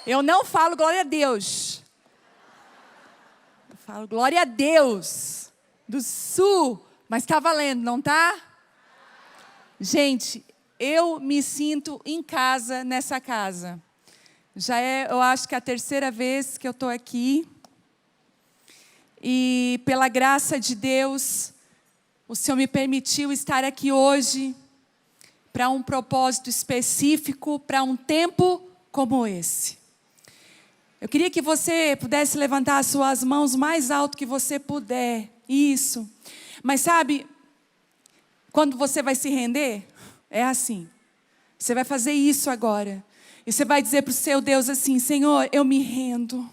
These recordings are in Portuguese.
Eu não falo glória a Deus. Eu falo glória a Deus. Do sul. Mas está valendo, não está? Gente, eu me sinto em casa nessa casa. Já é, eu acho que a terceira vez que eu estou aqui. E pela graça de Deus, o Senhor me permitiu estar aqui hoje para um propósito específico, para um tempo como esse. Eu queria que você pudesse levantar as suas mãos mais alto que você puder. Isso. Mas sabe, quando você vai se render, é assim. Você vai fazer isso agora. E você vai dizer para o seu Deus assim: Senhor, eu me rendo.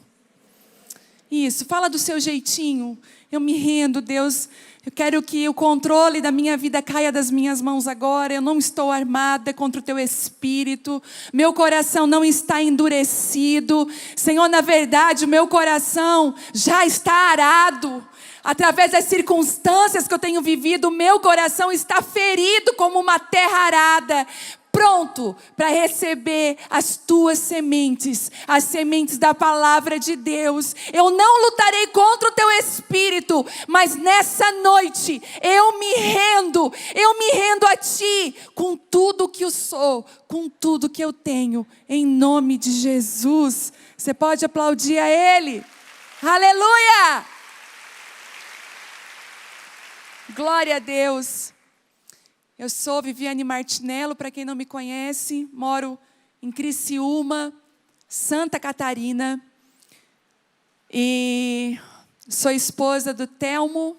Isso, fala do seu jeitinho. Eu me rendo, Deus. Eu quero que o controle da minha vida caia das minhas mãos agora. Eu não estou armada contra o teu espírito. Meu coração não está endurecido. Senhor, na verdade, o meu coração já está arado. Através das circunstâncias que eu tenho vivido, o meu coração está ferido como uma terra arada. Pronto para receber as tuas sementes, as sementes da palavra de Deus. Eu não lutarei contra o teu espírito, mas nessa noite eu me rendo a ti, com tudo que eu sou, com tudo que eu tenho, em nome de Jesus. Você pode aplaudir a Ele? Aleluia! Glória a Deus. Eu sou Viviane Martinello, para quem não me conhece, moro em Criciúma, Santa Catarina, e sou esposa do Telmo,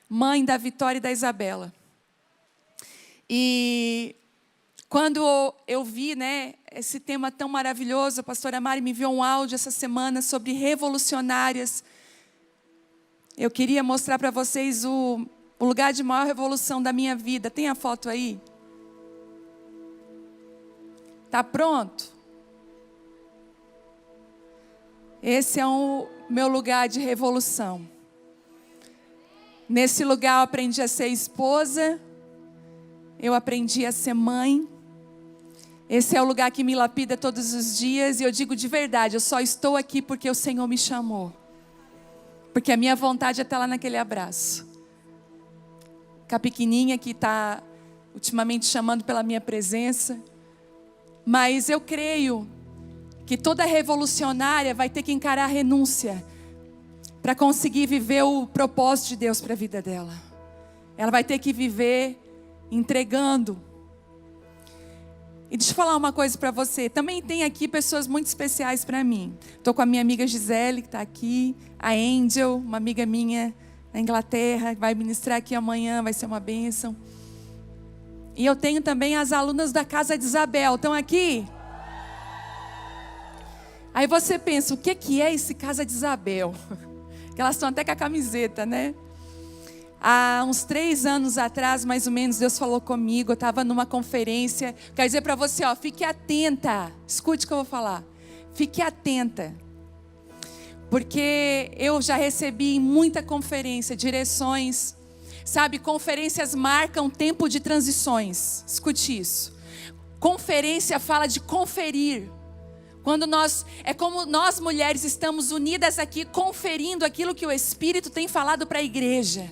mãe da Vitória e da Isabela. E quando eu vi, esse tema tão maravilhoso, a pastora Mari me enviou um áudio essa semana sobre revolucionárias. Eu queria mostrar para vocês o lugar de maior revolução da minha vida. Tem a foto aí? Tá pronto? Esse é o meu lugar de revolução. Nesse lugar eu aprendi a ser esposa. Eu aprendi a ser mãe. Esse é o lugar que me lapida todos os dias. E eu digo de verdade, eu só estou aqui porque o Senhor me chamou. Porque a minha vontade é estar lá naquele abraço. Com a pequenininha que está ultimamente chamando pela minha presença. Mas eu creio que toda revolucionária vai ter que encarar a renúncia para conseguir viver o propósito de Deus para a vida dela. Ela vai ter que viver entregando. E deixa eu falar uma coisa para você. Também tem aqui pessoas muito especiais para mim. Estou com a minha amiga Gisele, que está aqui. A Angel, uma amiga minha na Inglaterra, vai ministrar aqui amanhã, vai ser uma bênção. E eu tenho também as alunas da Casa de Isabel. Estão aqui? Aí você pensa, o que é esse Casa de Isabel? Que elas estão até com a camiseta, né? Há uns 3 anos atrás, mais ou menos, Deus falou comigo. Eu estava numa conferência. Quero dizer para você, fique atenta. Escute o que eu vou falar. Fique atenta. Porque eu já recebi em muita conferência, direções. Sabe, conferências marcam tempo de transições. Escute isso. Conferência fala de conferir. Quando é como nós mulheres estamos unidas aqui, conferindo aquilo que o Espírito tem falado para a igreja.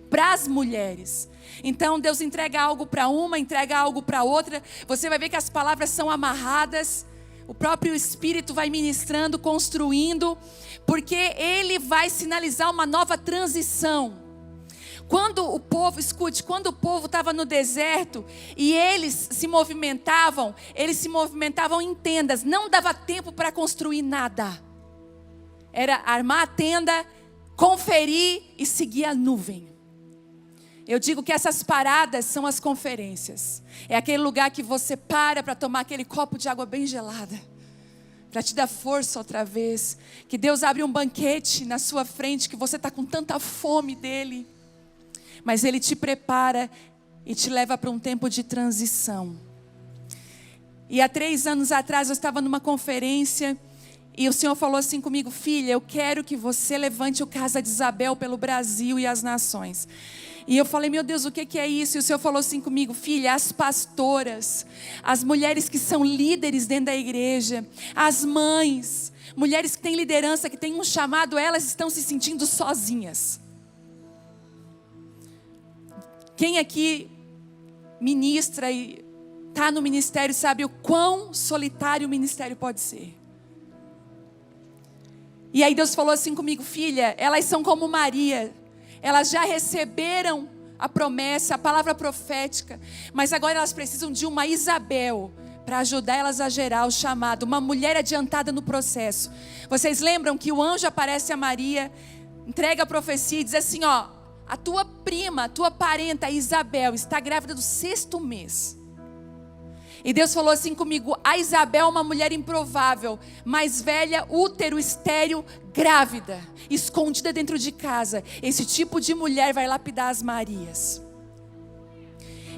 Para as mulheres. Então Deus entrega algo para uma, entrega algo para outra. Você vai ver que as palavras são amarradas. O próprio Espírito vai ministrando, construindo. Porque Ele vai sinalizar uma nova transição. Quando o povo estava no deserto e eles se movimentavam em tendas. Não dava tempo para construir nada. Era armar a tenda, conferir e seguir a nuvem. Eu digo que essas paradas são as conferências. É aquele lugar que você para tomar aquele copo de água bem gelada. Para te dar força outra vez. Que Deus abre um banquete na sua frente, que você está com tanta fome dele. Mas Ele te prepara e te leva para um tempo de transição. E há 3 anos atrás eu estava numa conferência. E o Senhor falou assim comigo: filha, eu quero que você levante o Casa de Isabel pelo Brasil e as nações. E eu falei, meu Deus, o que é isso? E o Senhor falou assim comigo, filha, as pastoras, as mulheres que são líderes dentro da igreja, as mães, mulheres que têm liderança, que têm um chamado, elas estão se sentindo sozinhas. Quem aqui ministra e está no ministério sabe o quão solitário o ministério pode ser. E aí Deus falou assim comigo, filha, elas são como Maria. Elas já receberam a promessa, a palavra profética, mas agora elas precisam de uma Isabel para ajudar elas a gerar o chamado, uma mulher adiantada no processo. Vocês lembram que o anjo aparece a Maria, entrega a profecia e diz assim, ó, a tua prima, a tua parenta Isabel está grávida do 6º mês. E Deus falou assim comigo, a Isabel é uma mulher improvável, mais velha, útero, estéril, grávida, escondida dentro de casa. Esse tipo de mulher vai lapidar as Marias.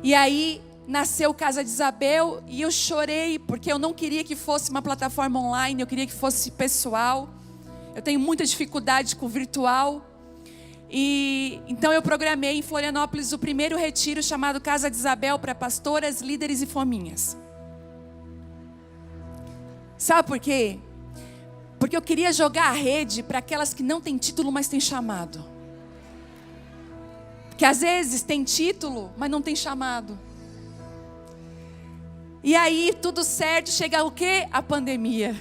E aí nasceu Casa de Isabel e eu chorei, porque eu não queria que fosse uma plataforma online, eu queria que fosse pessoal. Eu tenho muita dificuldade com o virtual. E então eu programei em Florianópolis o primeiro retiro chamado Casa de Isabel para pastoras, líderes e fominhas. Sabe por quê? Porque eu queria jogar a rede para aquelas que não têm título, mas têm chamado. Porque às vezes tem título, mas não tem chamado. E aí tudo certo, chega o quê? A pandemia.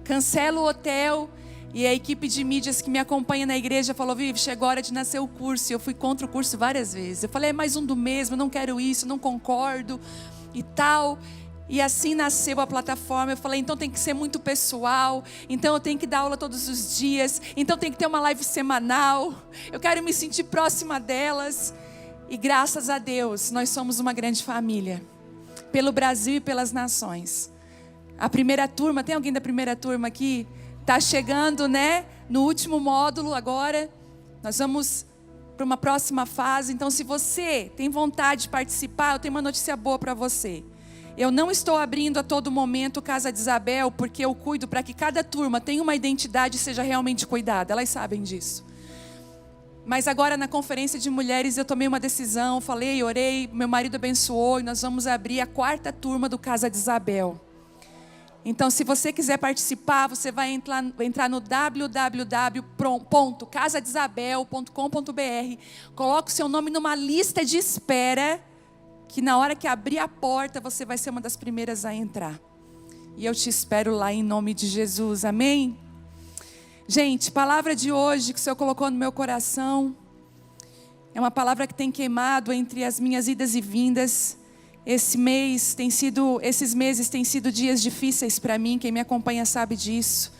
Cancela o hotel. E a equipe de mídias que me acompanha na igreja falou, Vivi, chegou a hora de nascer o curso. E eu fui contra o curso várias vezes. Eu falei, é mais um do mesmo, eu não quero isso, não concordo e tal. E assim nasceu a plataforma. Eu falei, então tem que ser muito pessoal. Então eu tenho que dar aula todos os dias. Então tem que ter uma live semanal. Eu quero me sentir próxima delas. E graças a Deus, nós somos uma grande família. Pelo Brasil e pelas nações. A primeira turma, tem alguém da primeira turma aqui? Está chegando, né? No último módulo agora. Nós vamos para uma próxima fase. Então, se você tem vontade de participar, eu tenho uma notícia boa para você. Eu não estou abrindo a todo momento Casa de Isabel, porque eu cuido para que cada turma tenha uma identidade e seja realmente cuidada. Elas sabem disso. Mas agora na conferência de mulheres eu tomei uma decisão, falei, orei, meu marido abençoou e nós vamos abrir a 4ª turma do Casa de Isabel. Então, se você quiser participar, você vai entrar no www.casadisabel.com.br. Coloque o seu nome numa lista de espera, que na hora que abrir a porta, você vai ser uma das primeiras a entrar. E eu te espero lá em nome de Jesus, amém? Gente, palavra de hoje que o Senhor colocou no meu coração, é uma palavra que tem queimado entre as minhas idas e vindas. Esses meses têm sido dias difíceis para mim, quem me acompanha sabe disso.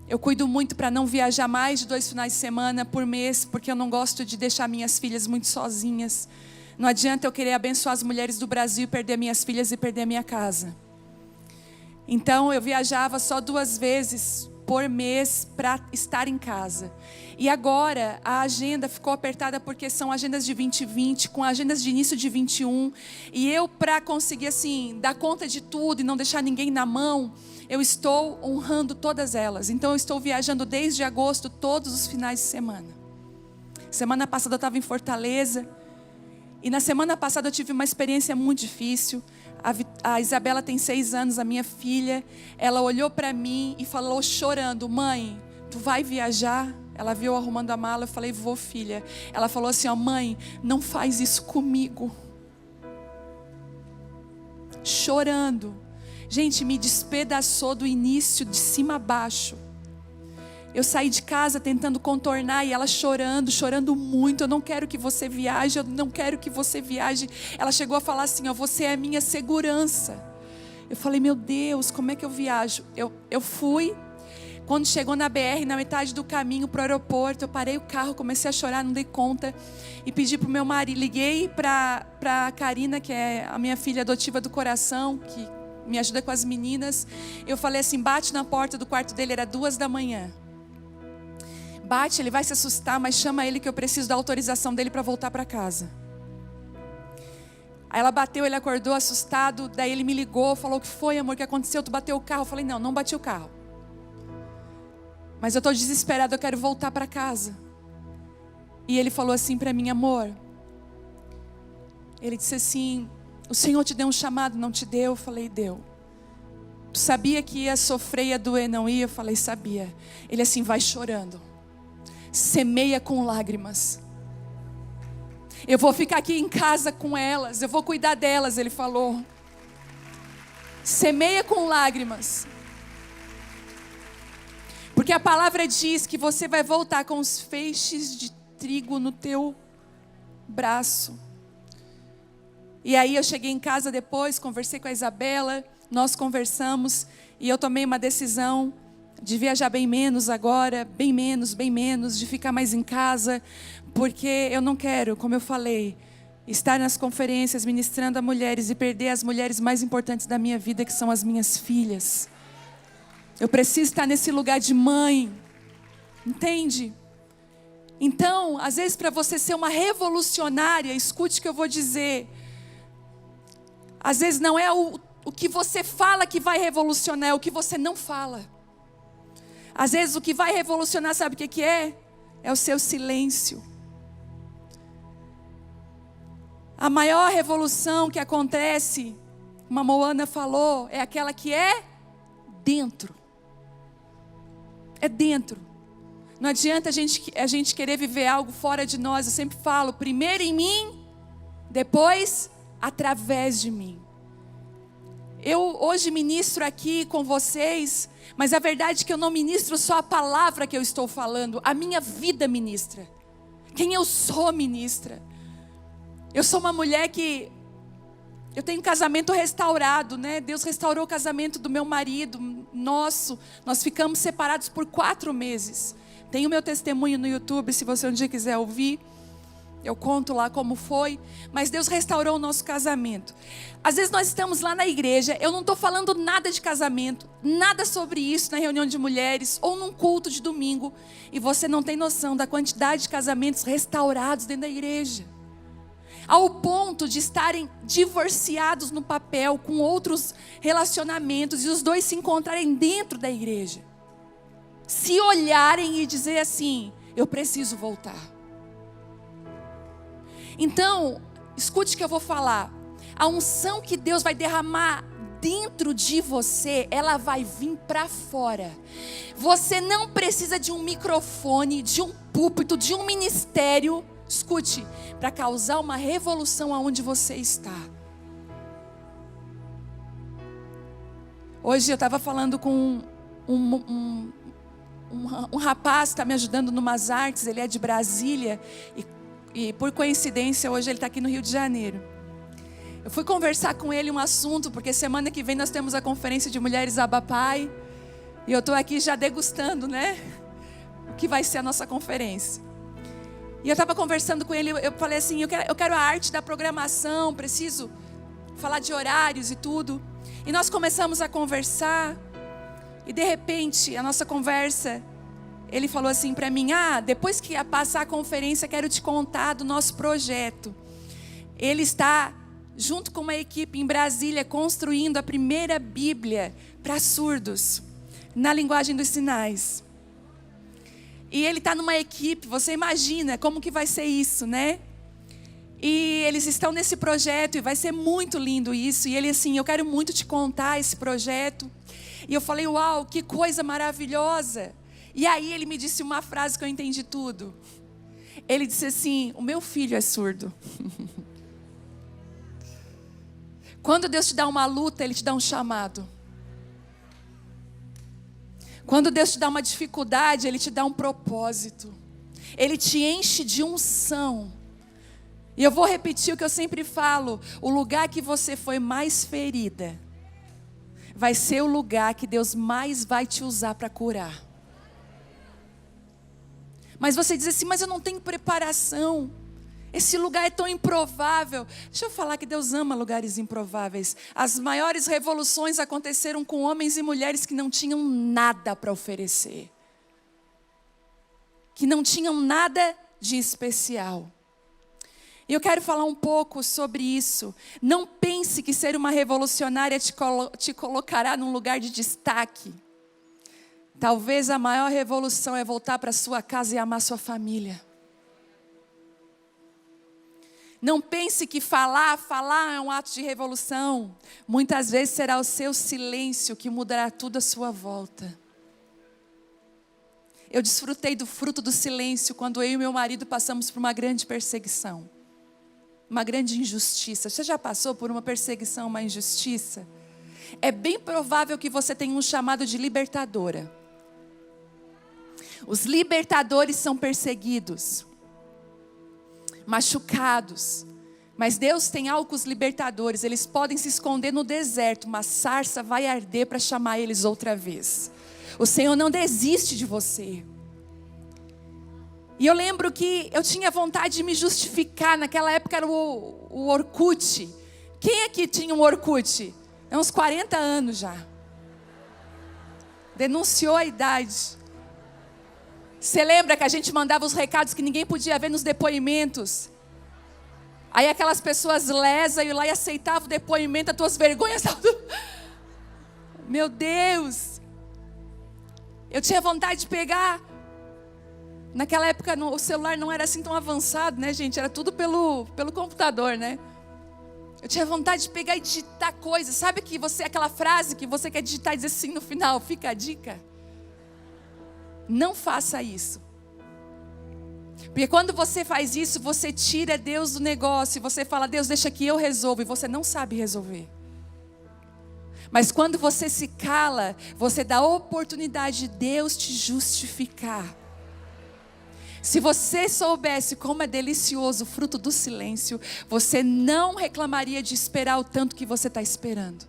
Eu cuido muito para não viajar mais de 2 finais de semana por mês, porque eu não gosto de deixar minhas filhas muito sozinhas. Não adianta eu querer abençoar as mulheres do Brasil e perder minhas filhas e perder a minha casa. Então eu viajava só 2 vezes por mês para estar em casa. E agora a agenda ficou apertada porque são agendas de 2020 com agendas de início de 21. E eu, para conseguir assim dar conta de tudo e não deixar ninguém na mão, eu estou honrando todas elas. Então eu estou viajando desde agosto todos os finais de semana. Semana passada eu estava em Fortaleza. E na semana passada eu tive uma experiência muito difícil. A Isabela tem 6 anos, a minha filha. Ela olhou para mim e falou chorando, mãe, tu vai viajar? Ela viu eu arrumando a mala, eu falei, vou filha. Ela falou assim, ó, mãe, não faz isso comigo. Chorando. Gente, me despedaçou do início, de cima a baixo. Eu saí de casa tentando contornar e ela chorando, chorando muito. Eu não quero que você viaje, eu não quero que você viaje. Ela chegou a falar assim, ó, você é a minha segurança. Eu falei, meu Deus, como é que eu viajo? Eu fui. Quando chegou na BR, na metade do caminho para o aeroporto, eu parei o carro, comecei a chorar, não dei conta. E pedi para o meu marido, liguei para a Karina, que é a minha filha adotiva do coração, que me ajuda com as meninas. Eu falei assim, bate na porta do quarto dele, era 2 da manhã. Bate, ele vai se assustar, mas chama ele que eu preciso da autorização dele para voltar para casa. Aí ela bateu, ele acordou assustado, daí ele me ligou, falou, o que foi, amor, o que aconteceu? Tu bateu o carro? Eu falei, não bati o carro. Mas eu estou desesperada, eu quero voltar para casa. E ele falou assim para mim: amor, ele disse assim, o Senhor te deu um chamado, não te deu? Eu falei: deu. Tu sabia que ia sofrer, ia doer, não ia? Eu falei: sabia. Ele assim: vai chorando, semeia com lágrimas. Eu vou ficar aqui em casa com elas, eu vou cuidar delas, ele falou. Semeia com lágrimas. Porque a palavra diz que você vai voltar com os feixes de trigo no teu braço. E aí eu cheguei em casa depois, conversei com a Isabela, nós conversamos e eu tomei uma decisão de viajar bem menos agora, bem menos, de ficar mais em casa, porque eu não quero, como eu falei, estar nas conferências ministrando a mulheres e perder as mulheres mais importantes da minha vida, que são as minhas filhas. Eu preciso estar nesse lugar de mãe, entende? Então, às vezes para você ser uma revolucionária, escute o que eu vou dizer. Às vezes não é o que você fala que vai revolucionar, é o que você não fala. Às vezes o que vai revolucionar, sabe o que é? É o seu silêncio. A maior revolução que acontece, como a Moana falou, é aquela que é dentro. É dentro. Não adianta a gente querer viver algo fora de nós. Eu sempre falo, primeiro em mim, depois através de mim. Eu hoje ministro aqui com vocês, mas a verdade é que eu não ministro só a palavra que eu estou falando, a minha vida ministra. Quem eu sou ministra. Eu sou uma mulher que eu tenho um casamento restaurado, né? Deus restaurou o casamento do meu marido, nosso. Nós ficamos separados por 4 meses. Tem o meu testemunho no YouTube, se você um dia quiser ouvir. Eu conto lá como foi. Mas Deus restaurou o nosso casamento. Às vezes nós estamos lá na igreja, eu não estou falando nada de casamento, nada sobre isso na reunião de mulheres ou num culto de domingo. E você não tem noção da quantidade de casamentos restaurados dentro da igreja. Ao ponto de estarem divorciados no papel com outros relacionamentos e os dois se encontrarem dentro da igreja. Se olharem e dizer assim: eu preciso voltar. Então, escute o que eu vou falar. A unção que Deus vai derramar dentro de você, ela vai vir para fora. Você não precisa de um microfone, de um púlpito, de um ministério, escute, para causar uma revolução aonde você está. Hoje eu estava falando com um rapaz que está me ajudando numas artes, ele é de Brasília, e por coincidência hoje ele está aqui no Rio de Janeiro. Eu fui conversar com ele um assunto, porque semana que vem nós temos a conferência de mulheres Abapai, e eu estou aqui já degustando, né, o que vai ser a nossa conferência. E eu estava conversando com ele, eu falei assim, eu quero a arte da programação, preciso falar de horários e tudo. E nós começamos a conversar, e de repente, a nossa conversa, ele falou assim para mim: depois que passar a conferência, quero te contar do nosso projeto. Ele está, junto com uma equipe em Brasília, construindo a primeira Bíblia para surdos, na linguagem dos sinais. E ele está numa equipe, você imagina como que vai ser isso, né? E eles estão nesse projeto e vai ser muito lindo isso. E ele assim: eu quero muito te contar esse projeto. E eu falei: uau, que coisa maravilhosa. E aí ele me disse uma frase que eu entendi tudo. Ele disse assim: o meu filho é surdo. Quando Deus te dá uma luta, Ele te dá um chamado. Quando Deus te dá uma dificuldade, Ele te dá um propósito. Ele te enche de unção. E eu vou repetir o que eu sempre falo: o lugar que você foi mais ferida vai ser o lugar que Deus mais vai te usar para curar. Mas você diz assim: mas eu não tenho preparação, esse lugar é tão improvável. Deixa eu falar que Deus ama lugares improváveis. As maiores revoluções aconteceram com homens e mulheres que não tinham nada para oferecer, que não tinham nada de especial. E eu quero falar um pouco sobre isso. Não pense que ser uma revolucionária te colocará num lugar de destaque. Talvez a maior revolução é voltar para sua casa e amar sua família. Não pense que falar é um ato de revolução. Muitas vezes será o seu silêncio que mudará tudo à sua volta. Eu desfrutei do fruto do silêncio quando eu e meu marido passamos por uma grande perseguição. Uma grande injustiça. Você já passou por uma perseguição, uma injustiça? É bem provável que você tenha um chamado de libertadora. Os libertadores são perseguidos, machucados. Mas Deus tem algo com os libertadores. Eles podem se esconder no deserto, uma sarça vai arder para chamar eles outra vez. O Senhor não desiste de você. E eu lembro que eu tinha vontade de me justificar. Naquela época era o Orkut. Quem aqui tinha um Orkut? É uns 40 anos já. Denunciou a idade. Você lembra que a gente mandava os recados que ninguém podia ver nos depoimentos? Aí aquelas pessoas lesas iam lá e aceitavam o depoimento, as tuas vergonhas. Meu Deus! Eu tinha vontade de pegar. Naquela época o celular não era assim tão avançado, né, gente? Era tudo pelo computador, né? Eu tinha vontade de pegar e digitar coisas. Sabe que aquela frase que você quer digitar e dizer assim no final, fica a dica? Não faça isso. Porque quando você faz isso, você tira Deus do negócio. Você fala, Deus, deixa que eu resolvo. E você não sabe resolver. Mas quando você se cala, você dá a oportunidade de Deus te justificar. Se você soubesse como é delicioso o fruto do silêncio, você não reclamaria de esperar o tanto que você está esperando.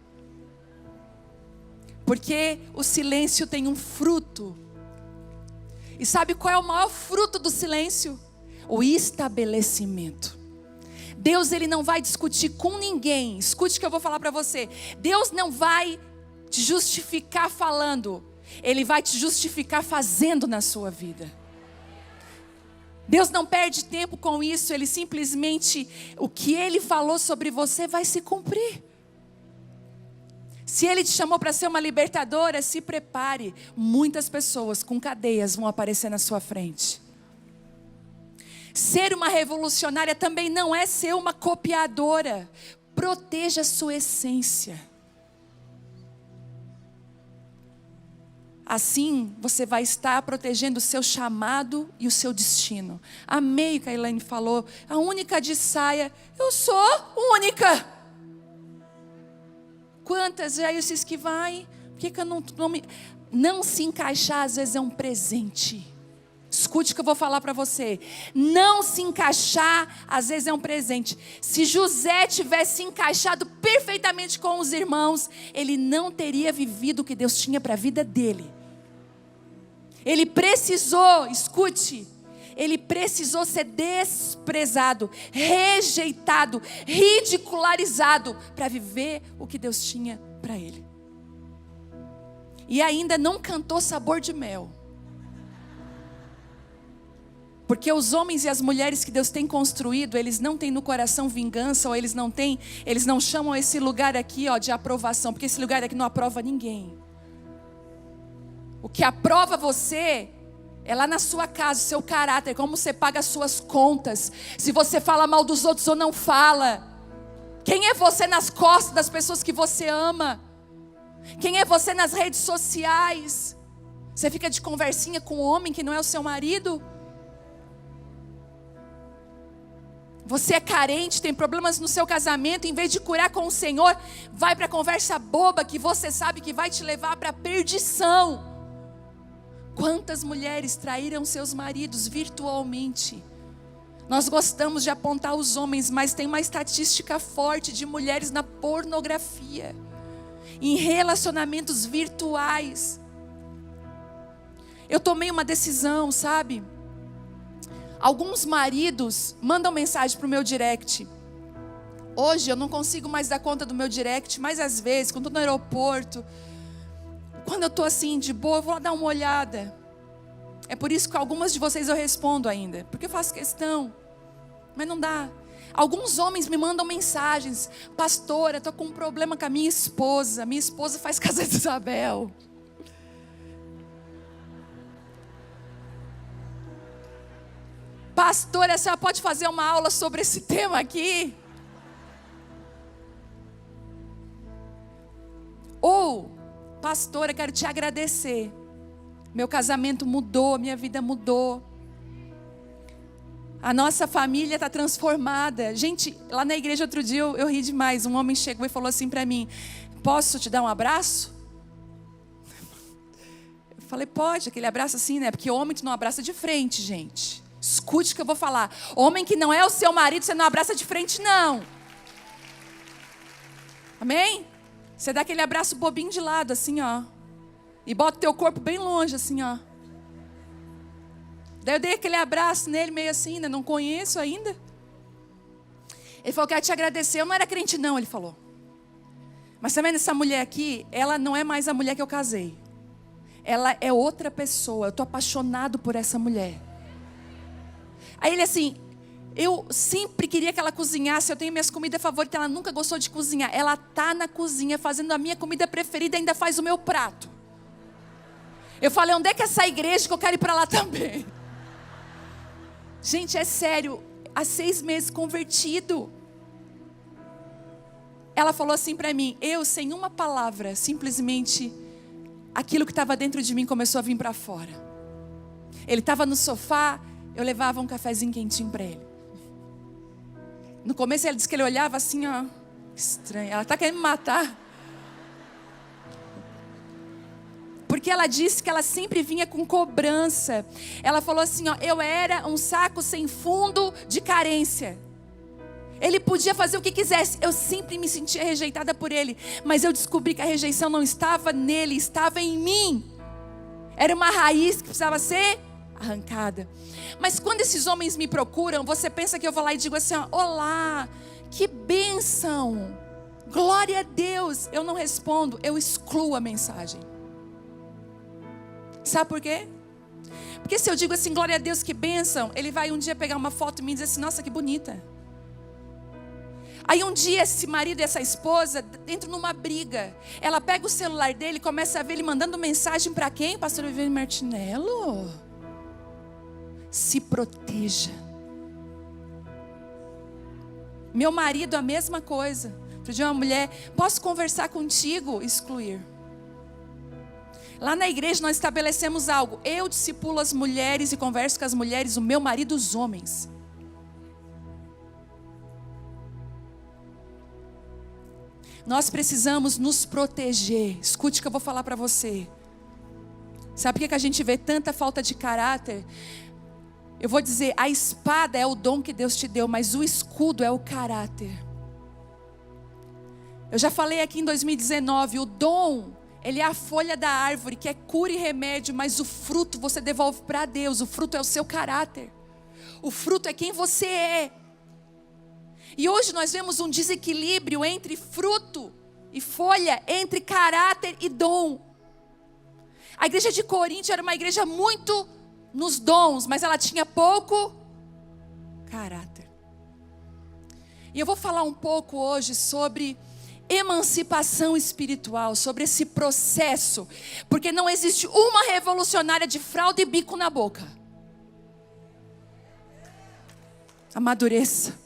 Porque o silêncio tem um fruto. E sabe qual é o maior fruto do silêncio? O estabelecimento. Deus, Ele não vai discutir com ninguém. Escute o que eu vou falar para você. Deus não vai te justificar falando. Ele vai te justificar fazendo na sua vida. Deus não perde tempo com isso. Ele simplesmente, o que Ele falou sobre você vai se cumprir. Se Ele te chamou para ser uma libertadora, se prepare. Muitas pessoas com cadeias vão aparecer na sua frente. Ser uma revolucionária também não é ser uma copiadora. Proteja a sua essência. Assim, você vai estar protegendo o seu chamado e o seu destino. Amei o que a Elaine falou. A única de saia. Eu sou única. Quantas já disse que vai? Por que eu não se encaixar às vezes é um presente. Escute o que eu vou falar para você. Não se encaixar às vezes é um presente. Se José tivesse encaixado perfeitamente com os irmãos, ele não teria vivido o que Deus tinha para a vida dele. Ele precisou, escute, ele precisou ser desprezado, rejeitado, ridicularizado para viver o que Deus tinha para ele. E ainda não cantou sabor de mel. Porque os homens e as mulheres que Deus tem construído, eles não têm no coração vingança, ou eles não chamam esse lugar aqui, de aprovação, porque esse lugar aqui não aprova ninguém. O que aprova você é lá na sua casa, o seu caráter, como você paga as suas contas, se você fala mal dos outros ou não fala. Quem é você nas costas das pessoas que você ama? Quem é você nas redes sociais? Você fica de conversinha com um homem que não é o seu marido? Você é carente, tem problemas no seu casamento, em vez de curar com o Senhor, vai para a conversa boba que você sabe que vai te levar para a perdição. Quantas mulheres traíram seus maridos virtualmente? Nós gostamos de apontar os homens, mas tem uma estatística forte de mulheres na pornografia, em relacionamentos virtuais. Eu tomei uma decisão, sabe? Alguns maridos mandam mensagem para o meu direct. Hoje eu não consigo mais dar conta do meu direct, mas às vezes, quando estou no aeroporto, quando eu estou assim de boa, eu vou lá dar uma olhada. É por isso que algumas de vocês eu respondo ainda, porque eu faço questão, mas não dá. Alguns homens me mandam mensagens: pastora, estou com um problema com a minha esposa faz casa de Isabel. Pastora, a senhora pode fazer uma aula sobre esse tema aqui? Ou, pastora, quero te agradecer. Meu casamento mudou, minha vida mudou. A nossa família está transformada. Gente, lá na igreja outro dia eu ri demais. Um homem chegou e falou assim para mim: posso te dar um abraço? Eu falei, pode, aquele abraço assim, né? Porque homem que não abraça de frente, gente. Escute o que eu vou falar. Homem que não é o seu marido, você não abraça de frente, não. Amém? Você dá aquele abraço bobinho de lado, assim, ó. E bota o teu corpo bem longe, assim, ó. Daí eu dei aquele abraço nele, meio assim, né? Não conheço ainda. Ele falou, quero te agradecer. Eu não era crente, não, ele falou. Mas tá vendo essa mulher aqui? Ela não é mais a mulher que eu casei. Ela é outra pessoa. Eu tô apaixonado por essa mulher. Aí ele assim, eu sempre queria que ela cozinhasse. Eu tenho minhas comidas favoritas. Ela nunca gostou de cozinhar. Ela tá na cozinha fazendo a minha comida preferida e ainda faz o meu prato. Eu falei, onde é que é essa igreja que eu quero ir para lá também? Gente, é sério, há 6 meses convertido. Ela falou assim para mim, eu sem uma palavra, simplesmente, aquilo que estava dentro de mim começou a vir para fora. Ele estava no sofá, eu levava um cafezinho quentinho para ele. No começo ele disse que ele olhava assim, ó, estranho, ela está querendo me matar. Porque ela disse que ela sempre vinha com cobrança. Ela falou assim, ó, eu era um saco sem fundo de carência. Ele podia fazer o que quisesse. Eu sempre me sentia rejeitada por ele. Mas eu descobri que a rejeição não estava nele, estava em mim. Era uma raiz que precisava ser arrancada. Mas quando esses homens me procuram, você pensa que eu vou lá e digo assim, ó, olá, que bênção, glória a Deus. Eu não respondo, eu excluo a mensagem. Sabe por quê? Porque se eu digo assim, glória a Deus, que bênção, ele vai um dia pegar uma foto e me dizer assim, nossa, que bonita. Aí um dia esse marido e essa esposa entram numa briga. Ela pega o celular dele e começa a ver ele mandando mensagem para quem? Pastor Viviane Martinello. Se proteja. Meu marido a mesma coisa. Outro dia uma mulher, posso conversar contigo? Excluir. Lá na igreja nós estabelecemos algo. Eu discipulo as mulheres e converso com as mulheres, o meu marido os homens. Nós precisamos nos proteger. Escute o que eu vou falar para você. Sabe por que a gente vê tanta falta de caráter? Eu vou dizer, a espada é o dom que Deus te deu, mas o escudo é o caráter. Eu já falei aqui em 2019, o dom, ele é a folha da árvore, que é cura e remédio, mas o fruto você devolve para Deus. O fruto é o seu caráter. O fruto é quem você é. E hoje nós vemos um desequilíbrio entre fruto e folha, entre caráter e dom. A igreja de Corinto era uma igreja muito nos dons, mas ela tinha pouco caráter. E eu vou falar um pouco hoje sobre emancipação espiritual, sobre esse processo, porque não existe uma revolucionária de fralda e bico na boca. Amadureça.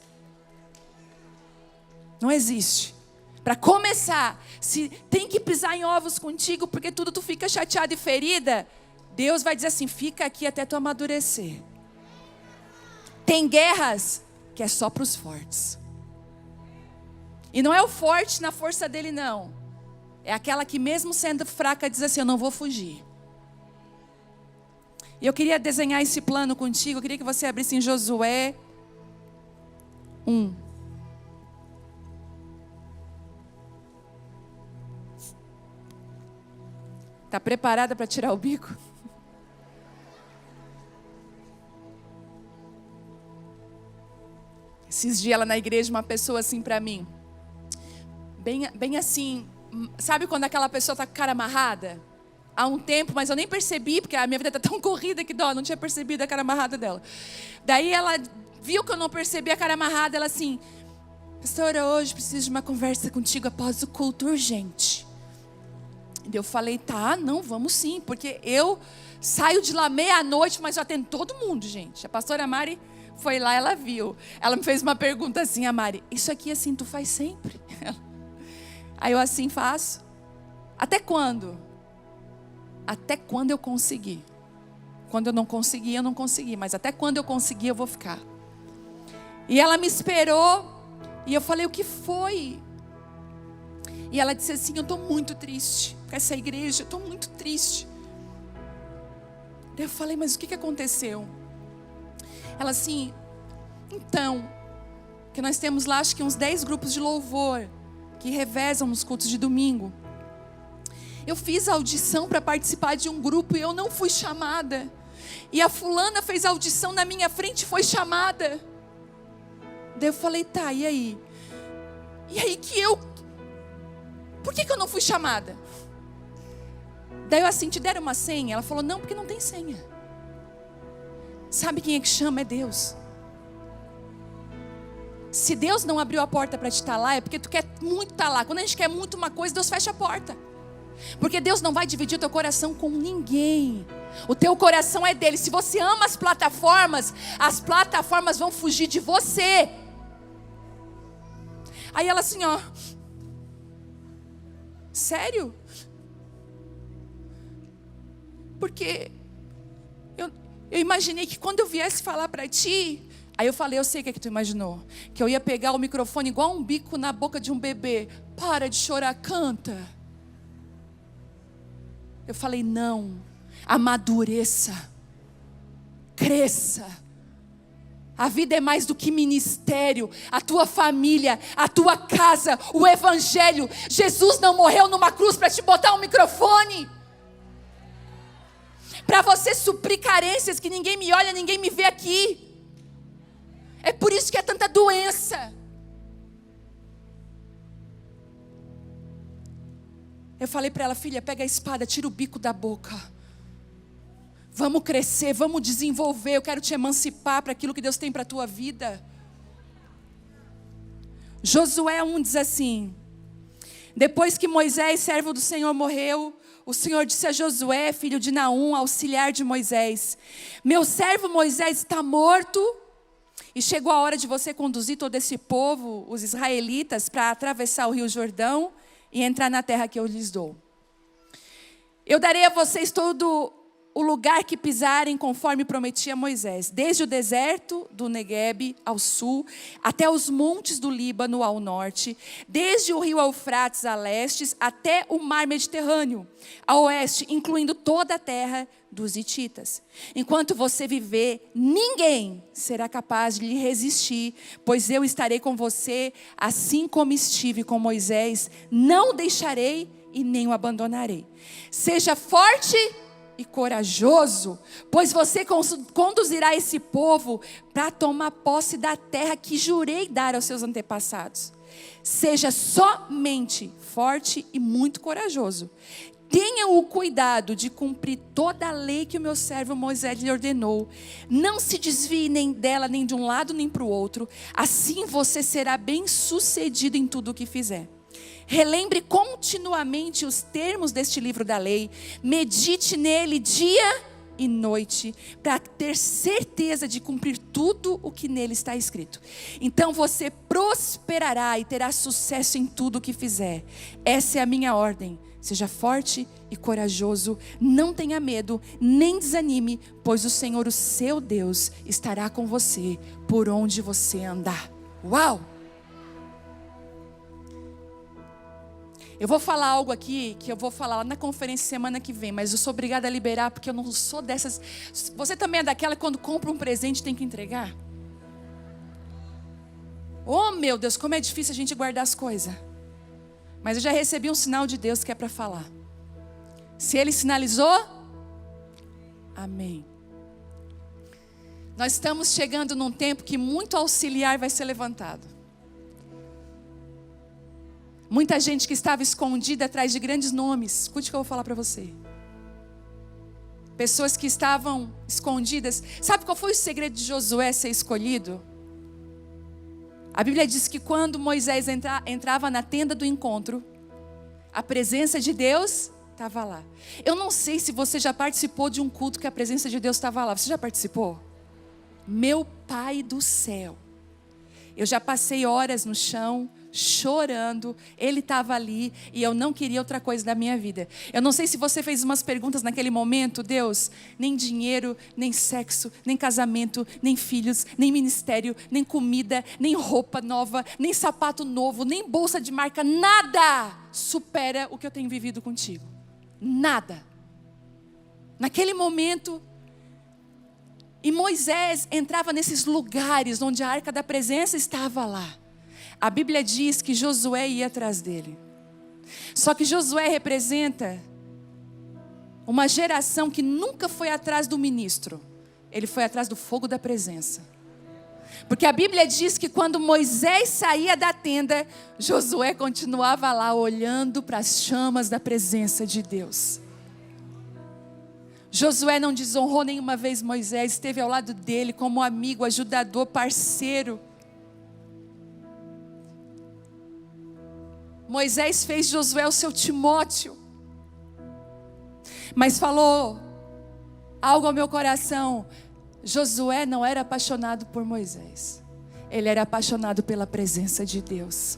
Não existe. Para começar, se tem que pisar em ovos contigo, porque tudo tu fica chateada e ferida, Deus vai dizer assim, fica aqui até tu amadurecer. Tem guerras que é só para os fortes. E não é o forte na força dele, não. É aquela que mesmo sendo fraca diz assim, eu não vou fugir. E eu queria desenhar esse plano contigo. Eu queria que você abrisse em Josué 1. Está preparada para tirar o bico? Esses dias lá na igreja, uma pessoa assim para mim, bem assim, sabe quando aquela pessoa está com a cara amarrada? Há um tempo, mas eu nem percebi, porque a minha vida está tão corrida que não tinha percebido a cara amarrada dela. Daí ela viu que eu não percebi a cara amarrada, ela assim, pastora, hoje preciso de uma conversa contigo após o culto urgente. Eu falei, tá, não, vamos sim, porque eu saio de lá meia-noite, mas eu atendo todo mundo, gente. A pastora Mari foi lá, ela viu. Ela me fez uma pergunta assim, a Mari, isso aqui assim tu faz sempre? Aí eu assim faço. Até quando? Até quando eu conseguir. Quando eu não conseguir, eu não consegui. Mas até quando eu conseguir, eu vou ficar. E ela me esperou. E eu falei, o que foi? E ela disse assim, eu estou muito triste com essa igreja, eu estou muito triste. Daí eu falei, mas o que aconteceu? Ela assim, então, que nós temos lá acho que uns 10 grupos de louvor que revezam nos cultos de domingo. Eu fiz a audição para participar de um grupo e eu não fui chamada. E a fulana fez a audição na minha frente e foi chamada. Daí eu falei, tá, e aí? E aí por que eu não fui chamada? Daí eu assim, te deram uma senha? Ela falou, não, porque não tem senha. Sabe quem é que chama? É Deus. Se Deus não abriu a porta para te estar lá, é porque tu quer muito estar lá. Quando a gente quer muito uma coisa, Deus fecha a porta. Porque Deus não vai dividir o teu coração com ninguém. O teu coração é dele. Se você ama as plataformas vão fugir de você. Aí ela assim, ó. Sério? Porque eu imaginei que quando eu viesse falar para ti, aí eu falei, eu sei o que tu imaginou, que eu ia pegar o microfone igual um bico na boca de um bebê. Para de chorar, canta. Eu falei, não, amadureça, cresça. A vida é mais do que ministério, a tua família, a tua casa, o evangelho. Jesus não morreu numa cruz para te botar um microfone, para você suprir carências que ninguém me olha, ninguém me vê aqui. É por isso que é tanta doença. Eu falei para ela, filha, pega a espada, tira o bico da boca. Vamos crescer, vamos desenvolver. Eu quero te emancipar para aquilo que Deus tem para a tua vida. Josué 1 diz assim: depois que Moisés, servo do Senhor, morreu, o Senhor disse a Josué, filho de Naum, auxiliar de Moisés: meu servo Moisés está morto, e chegou a hora de você conduzir todo esse povo, os israelitas, para atravessar o rio Jordão e entrar na terra que eu lhes dou. Eu darei a vocês todo o lugar que pisarem, conforme prometi a Moisés, desde o deserto do Neguebe ao sul, até os montes do Líbano ao norte, desde o rio Eufrates a leste, até o mar Mediterrâneo, a oeste, incluindo toda a terra dos hititas. Enquanto você viver, ninguém será capaz de lhe resistir, pois eu estarei com você, assim como estive com Moisés, não o deixarei e nem o abandonarei. Seja forte e corajoso, pois você conduzirá esse povo para tomar posse da terra que jurei dar aos seus antepassados. Seja somente forte e muito corajoso. Tenha o cuidado de cumprir toda a lei que o meu servo Moisés lhe ordenou. Não se desvie nem dela, nem de um lado nem para o outro. Assim você será bem sucedido em tudo o que fizer. Relembre continuamente os termos deste livro da lei. Medite nele dia e noite, para ter certeza de cumprir tudo o que nele está escrito. Então você prosperará e terá sucesso em tudo o que fizer. Essa é a minha ordem. Seja forte e corajoso, não tenha medo, nem desanime, pois o Senhor, o seu Deus, estará com você por onde você andar. Uau! Eu vou falar algo aqui, que eu vou falar lá na conferência semana que vem, mas eu sou obrigada a liberar, porque eu não sou dessas. Você também é daquela que quando compra um presente tem que entregar? Oh meu Deus, como é difícil a gente guardar as coisas. Mas eu já recebi um sinal de Deus que é para falar. Se Ele sinalizou, amém. Nós estamos chegando num tempo que muito auxiliar vai ser levantado. Muita gente que estava escondida atrás de grandes nomes. Escute o que eu vou falar para você. Pessoas que estavam escondidas. Sabe qual foi o segredo de Josué ser escolhido? A Bíblia diz que quando Moisés entrava na tenda do encontro, a presença de Deus estava lá. Eu não sei se você já participou de um culto que a presença de Deus estava lá. Você já participou? Meu Pai do céu. Eu já passei horas no chão, chorando. Ele estava ali e eu não queria outra coisa da minha vida. Eu não sei se você fez umas perguntas naquele momento. Deus, nem dinheiro, nem sexo, nem casamento, nem filhos, nem ministério, nem comida, nem roupa nova, nem sapato novo, nem bolsa de marca, nada supera o que eu tenho vivido contigo. Nada. Naquele momento, e Moisés entrava nesses lugares onde a arca da presença estava lá. A Bíblia diz que Josué ia atrás dele. Só que Josué representa uma geração que nunca foi atrás do ministro. Ele foi atrás do fogo da presença. Porque a Bíblia diz que quando Moisés saía da tenda, Josué continuava lá olhando para as chamas da presença de Deus. Josué não desonrou nenhuma vez Moisés, esteve ao lado dele como amigo, ajudador, parceiro. Moisés fez Josué o seu Timóteo, mas falou algo ao meu coração. Josué não era apaixonado por Moisés, ele era apaixonado pela presença de Deus.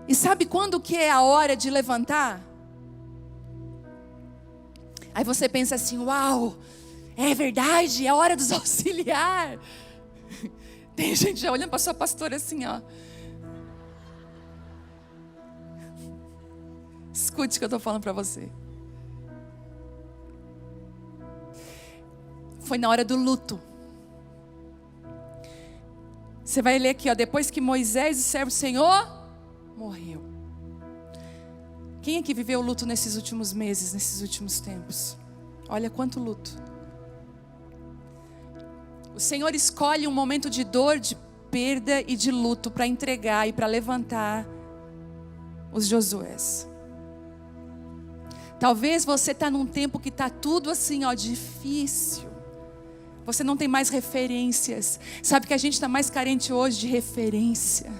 E sabe quando que é a hora de levantar? Aí você pensa assim, uau, é verdade, é a hora dos auxiliar. Tem gente já olhando para sua pastora assim, ó. Escute o que eu estou falando para você. Foi na hora do luto. Você vai ler aqui, ó, depois que Moisés, o servo do Senhor, morreu. Quem é que viveu o luto nesses últimos meses, nesses últimos tempos? Olha quanto luto. O Senhor escolhe um momento de dor, de perda e de luto para entregar e para levantar os Josués. Talvez você está num tempo que está tudo assim, ó, difícil. Você não tem mais referências. Sabe que a gente está mais carente hoje de referência.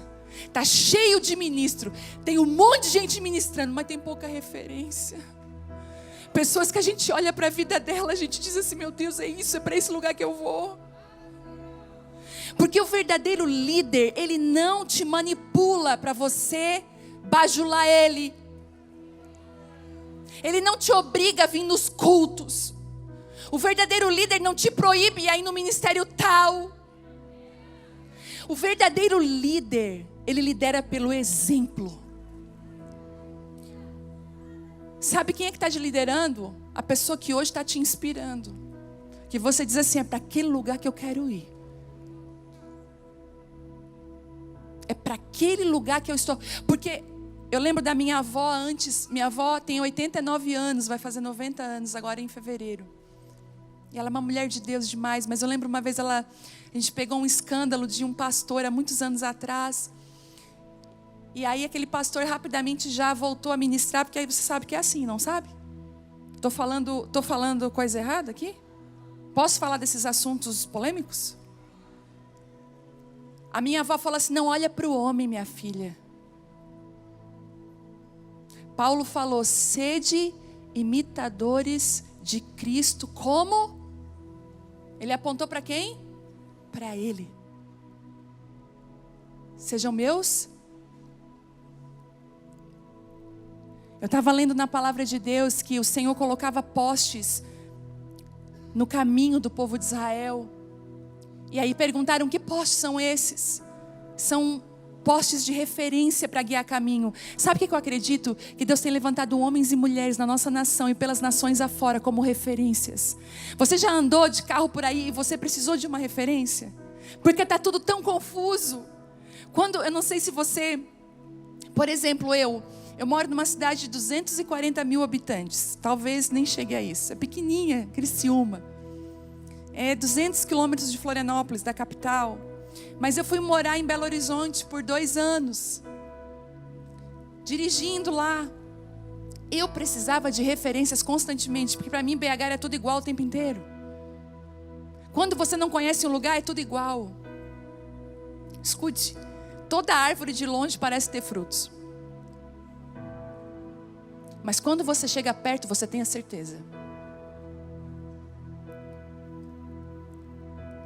Está cheio de ministro. Tem um monte de gente ministrando, mas tem pouca referência. Pessoas que a gente olha para a vida dela, a gente diz assim, meu Deus, é isso, é para esse lugar que eu vou. Porque o verdadeiro líder, ele não te manipula para você bajular ele. Ele não te obriga a vir nos cultos. O verdadeiro líder não te proíbe a ir no ministério tal. O verdadeiro líder, ele lidera pelo exemplo. Sabe quem é que está te liderando? A pessoa que hoje está te inspirando. Que você diz assim, é para aquele lugar que eu quero ir. É para aquele lugar que eu estou. Porque eu lembro da minha avó antes. Minha avó tem 89 anos, vai fazer 90 anos agora em fevereiro. E ela é uma mulher de Deus demais. Mas eu lembro uma vez a gente pegou um escândalo de um pastor há muitos anos atrás. E aí aquele pastor rapidamente já voltou a ministrar. Porque aí você sabe que é assim, não sabe? Tô falando coisa errada aqui? Posso falar desses assuntos polêmicos? A minha avó falou assim, não olha para o homem, minha filha. Paulo falou, sede imitadores de Cristo, como? Ele apontou para quem? Para Ele. Sejam meus. Eu estava lendo na palavra de Deus que o Senhor colocava postes no caminho do povo de Israel. E aí perguntaram, que postes são esses? São postes de referência para guiar caminho. Sabe o que eu acredito? Que Deus tem levantado homens e mulheres na nossa nação e pelas nações afora como referências. Você já andou de carro por aí e você precisou de uma referência? Porque está tudo tão confuso. Eu não sei se você... Por exemplo, eu moro numa cidade de 240 mil habitantes. Talvez nem chegue a isso. É pequenininha, Criciúma. É 200 quilômetros de Florianópolis, da capital. Mas eu fui morar em Belo Horizonte por 2 anos. Dirigindo lá. Eu precisava de referências constantemente. Porque para mim BH era tudo igual o tempo inteiro. Quando você não conhece um lugar, é tudo igual. Escute. Toda árvore de longe parece ter frutos. Mas quando você chega perto, você tem a certeza.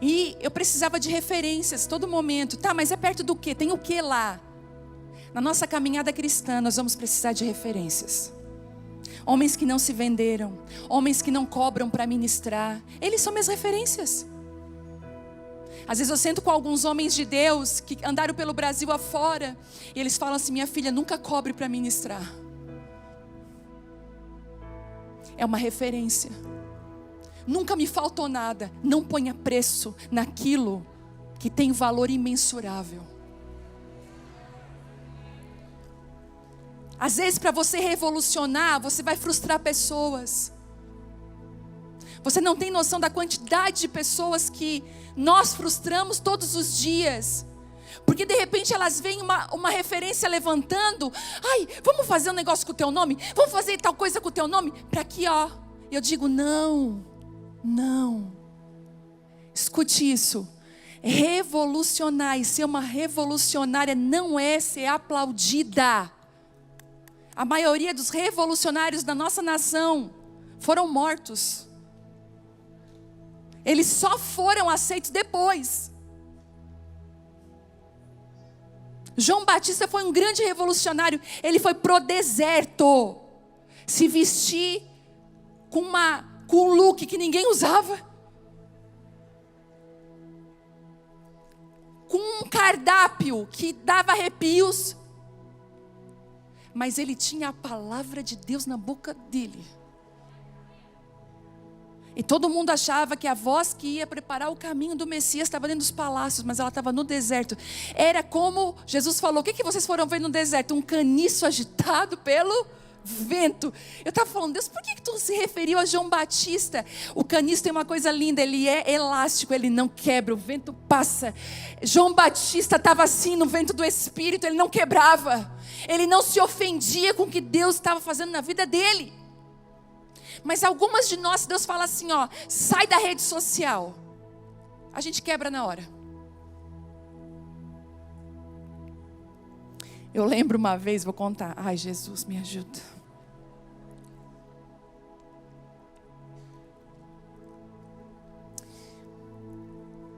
E eu precisava de referências todo momento. Tá, mas é perto do quê? Tem o quê lá? Na nossa caminhada cristã, nós vamos precisar de referências. Homens que não se venderam, homens que não cobram para ministrar, eles são minhas referências. Às vezes eu sento com alguns homens de Deus que andaram pelo Brasil afora, e eles falam assim: minha filha, nunca cobre para ministrar. É uma referência. Nunca me faltou nada. Não ponha preço naquilo que tem valor imensurável. Às vezes, para você revolucionar, você vai frustrar pessoas. Você não tem noção da quantidade de pessoas que nós frustramos todos os dias. Porque de repente elas veem uma referência levantando. Ai, vamos fazer um negócio com o teu nome? Vamos fazer tal coisa com o teu nome? Para aqui, ó. Eu digo, não. Escute isso. Revolucionar e ser uma revolucionária não é ser aplaudida. A maioria dos revolucionários da nossa nação foram mortos. Eles só foram aceitos depois. João Batista foi um grande revolucionário. Ele foi pro deserto se vestir com um look que ninguém usava, com um cardápio que dava arrepios, mas ele tinha a palavra de Deus na boca dele. E todo mundo achava que a voz que ia preparar o caminho do Messias estava dentro dos palácios, mas ela estava no deserto. Era como Jesus falou: o que vocês foram ver no deserto? Um caniço agitado pelo vento. Eu estava falando: Deus, por que tu se referiu a João Batista? O caniço tem uma coisa linda, ele é elástico, ele não quebra, o vento passa. João Batista estava assim no vento do Espírito, ele não quebrava, ele não se ofendia com o que Deus estava fazendo na vida dele. Mas algumas de nós, Deus fala assim, ó, sai da rede social, a gente quebra na hora. Eu lembro uma vez, vou contar. Ai, Jesus, me ajuda.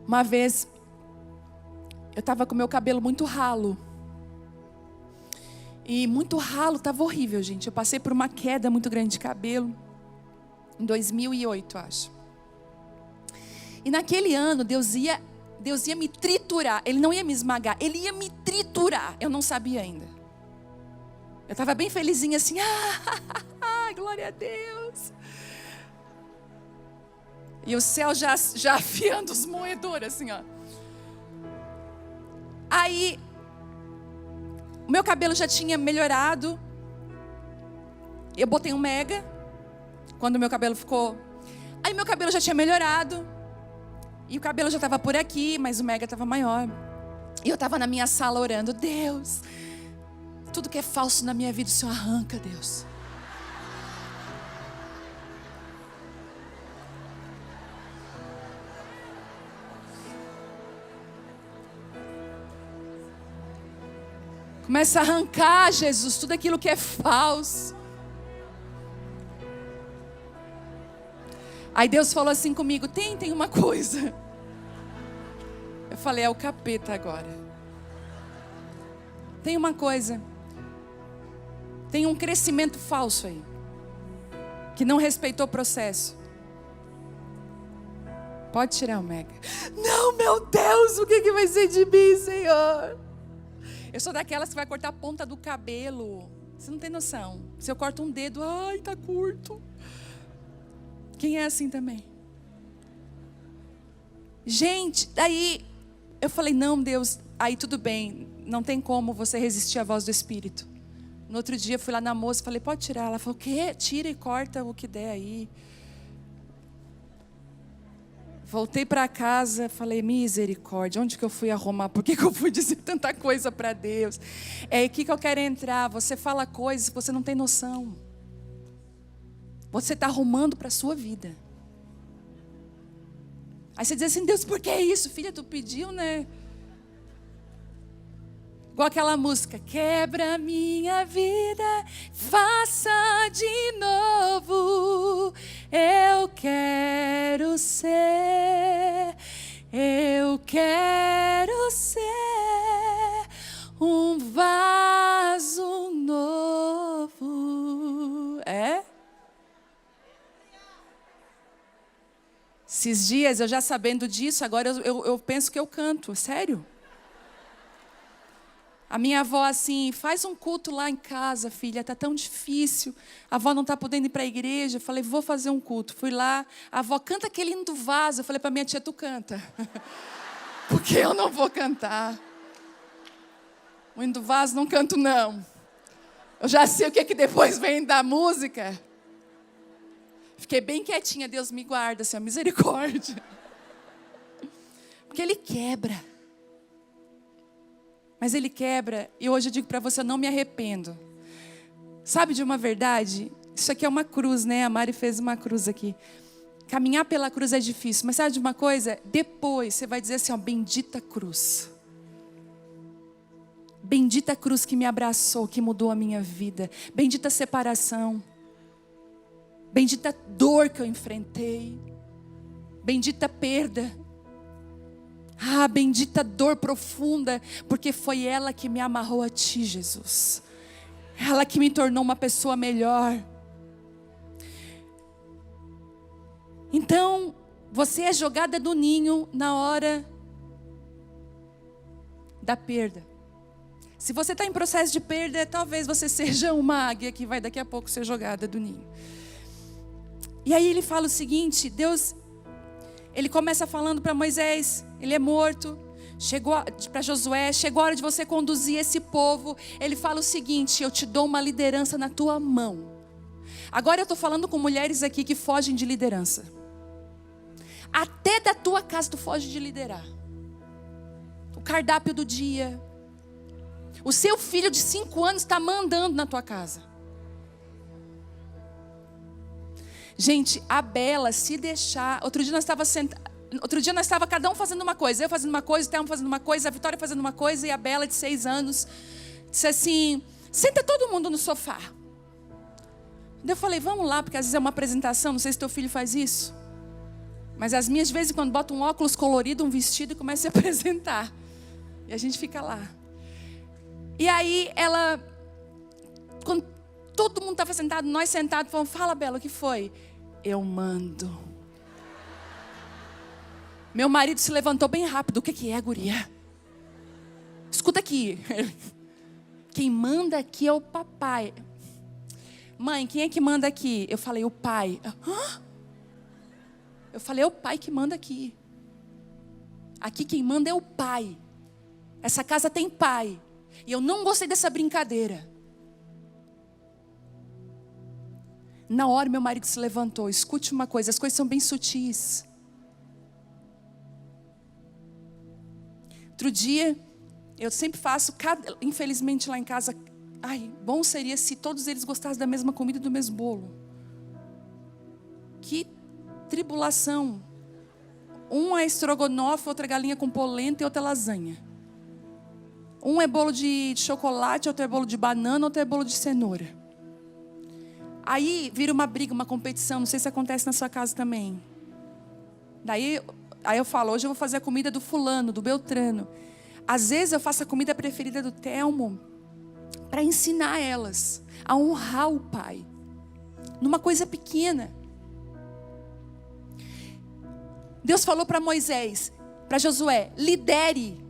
Uma vez, eu estava com meu cabelo muito ralo. E muito ralo, estava horrível, gente. Eu passei por uma queda muito grande de cabelo. Em 2008, acho. E naquele ano, Deus ia me triturar. Ele não ia me esmagar, Ele ia me triturar. Eu não sabia ainda. Eu estava bem felizinha assim. Glória a Deus. E o céu já afiando os moedores assim, ó. Aí, o meu cabelo já tinha melhorado. Eu botei um mega. Quando o meu cabelo ficou... Aí meu cabelo já tinha melhorado. E o cabelo já estava por aqui, mas o mega estava maior. E eu estava na minha sala orando: Deus, tudo que é falso na minha vida, o Senhor arranca, Deus. Começa a arrancar, Jesus, tudo aquilo que é falso. Aí Deus falou assim comigo: tem uma coisa. Eu falei: é o capeta agora. Tem uma coisa. Tem um crescimento falso aí, que não respeitou o processo. Pode tirar o mega. Não, meu Deus, o que vai ser de mim, Senhor? Eu sou daquelas que vai cortar a ponta do cabelo. Você não tem noção. Se eu corto um dedo, ai, tá curto. Quem é assim também? Gente, daí eu falei: não, Deus, aí tudo bem, não tem como você resistir à voz do Espírito. No outro dia eu fui lá na moça e falei: pode tirar. Ela falou: o quê? Tira e corta o que der aí. Voltei para casa, falei: misericórdia, onde que eu fui arrumar? Por que eu fui dizer tanta coisa para Deus? É aqui que eu quero entrar. Você fala coisas que você não tem noção. Você está arrumando para a sua vida. Aí você diz assim: Deus, por que isso? Filha, tu pediu, né? Igual aquela música: quebra minha vida, faça de novo. Eu quero ser É? Esses dias, eu já sabendo disso, agora eu penso que eu canto, sério. A minha avó assim, faz um culto lá em casa, filha, está tão difícil. A avó não está podendo ir para a igreja. Eu falei, vou fazer um culto. Fui lá, a avó canta aquele hino do vaso. Eu falei para minha tia, tu canta. Porque eu não vou cantar. O hino do vaso não canto não. Eu já sei o que depois vem da música. Fiquei bem quietinha, Deus me guarda, Senhor, misericórdia. Porque Ele quebra. Mas Ele quebra, e hoje eu digo para você, eu não me arrependo. Sabe de uma verdade? Isso aqui é uma cruz, né? A Mari fez uma cruz aqui. Caminhar pela cruz é difícil, mas sabe de uma coisa? Depois você vai dizer assim, ó, bendita cruz. Bendita cruz que me abraçou, que mudou a minha vida. Bendita separação. Bendita dor que eu enfrentei. Bendita perda. Ah, bendita dor profunda, porque foi ela que me amarrou a ti, Jesus. Ela que me tornou uma pessoa melhor. Então, você é jogada do ninho na hora da perda. Se você está em processo de perda, talvez você seja uma águia que vai daqui a pouco ser jogada do ninho. E aí ele fala o seguinte, Deus... Ele começa falando para Moisés, ele é morto, para Josué, chegou a hora de você conduzir esse povo. Ele fala o seguinte, eu te dou uma liderança na tua mão. Agora eu estou falando com mulheres aqui que fogem de liderança. Até da tua casa tu foge de liderar. O cardápio do dia. O seu filho de 5 anos está mandando na tua casa. Gente, a Bela, se deixar... Outro dia nós estava cada um fazendo uma coisa. Eu fazendo uma coisa, o Thelma fazendo uma coisa, a Vitória fazendo uma coisa. E a Bela, de 6 anos, disse assim, senta todo mundo no sofá. Daí eu falei, vamos lá, porque às vezes é uma apresentação. Não sei se teu filho faz isso. Mas as minhas, de vez em quando, botam um óculos colorido, um vestido e começam a se apresentar. E a gente fica lá. E aí ela... Quando todo mundo estava sentado, nós sentados, falamos, fala, Bela, o que foi? Eu mando. Meu marido se levantou bem rápido. O que é, guria? Escuta aqui. Quem manda aqui é o papai. Mãe, quem é que manda aqui? Eu falei, o pai. Hã? Eu falei, é o pai que manda aqui. Aqui quem manda é o pai. Essa casa tem pai. E eu não gostei dessa brincadeira. Na hora meu marido se levantou. Escute uma coisa, as coisas são bem sutis. Outro dia, eu sempre faço, infelizmente lá em casa, bom seria se todos eles gostassem da mesma comida e do mesmo bolo. Que tribulação. Um é estrogonofe, outra é galinha com polenta e outra é lasanha. Um é bolo de chocolate, outro é bolo de banana, outro é bolo de cenoura. Aí vira uma briga, uma competição, não sei se acontece na sua casa também. Aí eu falo, hoje eu vou fazer a comida do fulano, do Beltrano. Às vezes eu faço a comida preferida do Telmo para ensinar elas a honrar o pai. Numa coisa pequena. Deus falou para Moisés, para Josué, lidere.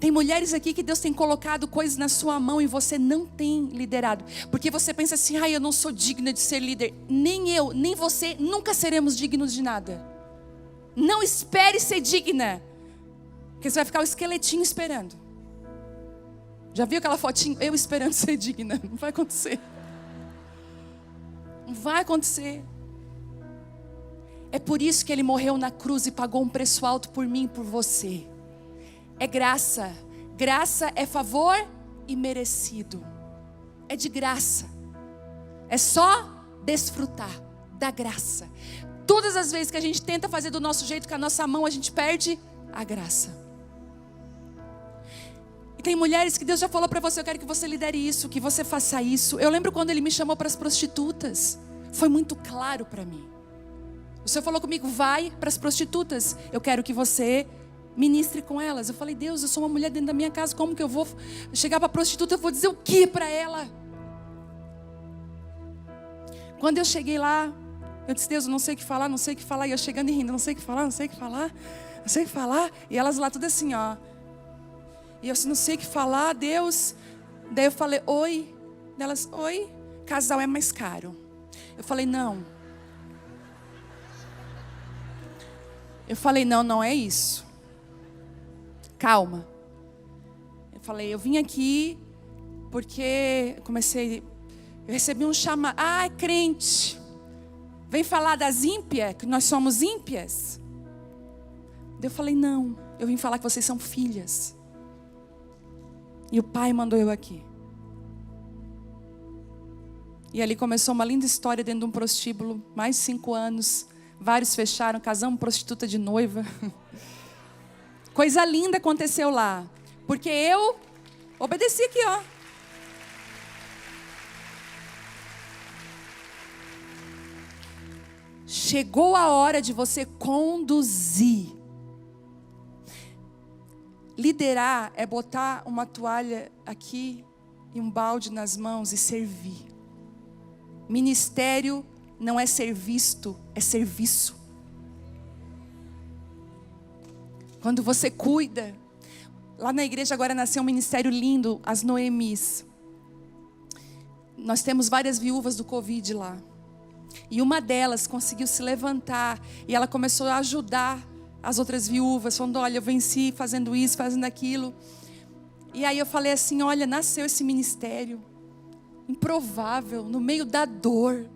Tem mulheres aqui que Deus tem colocado coisas na sua mão e você não tem liderado. Porque você pensa assim, eu não sou digna de ser líder. Nem eu, nem você, nunca seremos dignos de nada. Não espere ser digna. Porque você vai ficar o esqueletinho esperando. Já viu aquela fotinho? Eu esperando ser digna. Não vai acontecer. Não vai acontecer. É por isso que Ele morreu na cruz e pagou um preço alto por mim e por você. É graça. Graça é favor e merecido. É de graça. É só desfrutar da graça. Todas as vezes que a gente tenta fazer do nosso jeito, com a nossa mão, a gente perde a graça. E tem mulheres que Deus já falou para você, eu quero que você lidere isso, que você faça isso. Eu lembro quando Ele me chamou para as prostitutas. Foi muito claro para mim. O Senhor falou comigo, vai para as prostitutas. Eu quero que você ministre com elas. Eu falei, Deus, eu sou uma mulher dentro da minha casa, como que eu vou chegar para a prostituta? Eu vou dizer o que para ela? Quando eu cheguei lá, eu disse, Deus, eu não sei o que falar, não sei o que falar. E eu chegando e rindo, não sei o que falar, não sei o que falar, não sei o que falar. E elas lá tudo assim, ó. E eu assim, não sei o que falar, Deus. Daí eu falei, oi. Elas, oi, casal é mais caro. Eu falei, não. Eu falei, não, não é isso. Calma. Eu falei, eu vim aqui porque eu recebi um chamado. Ah, crente. Vem falar das ímpias, que nós somos ímpias. Eu falei, não, eu vim falar que vocês são filhas. E o pai mandou eu aqui. E ali começou uma linda história dentro de um prostíbulo, mais de 5 anos. Vários fecharam, casamos prostituta de noiva. Coisa linda aconteceu lá. Porque eu obedeci aqui, ó. Chegou a hora de você conduzir. Liderar é botar uma toalha aqui e um balde nas mãos e servir. Ministério não é ser visto, é serviço. Quando você cuida. Lá na igreja agora nasceu um ministério lindo, as Noemis. Nós temos várias viúvas do Covid lá. E uma delas conseguiu se levantar. E ela começou a ajudar as outras viúvas. Falando, olha, eu venci fazendo isso, fazendo aquilo. E aí eu falei assim, olha, nasceu esse ministério. Improvável, no meio da dor.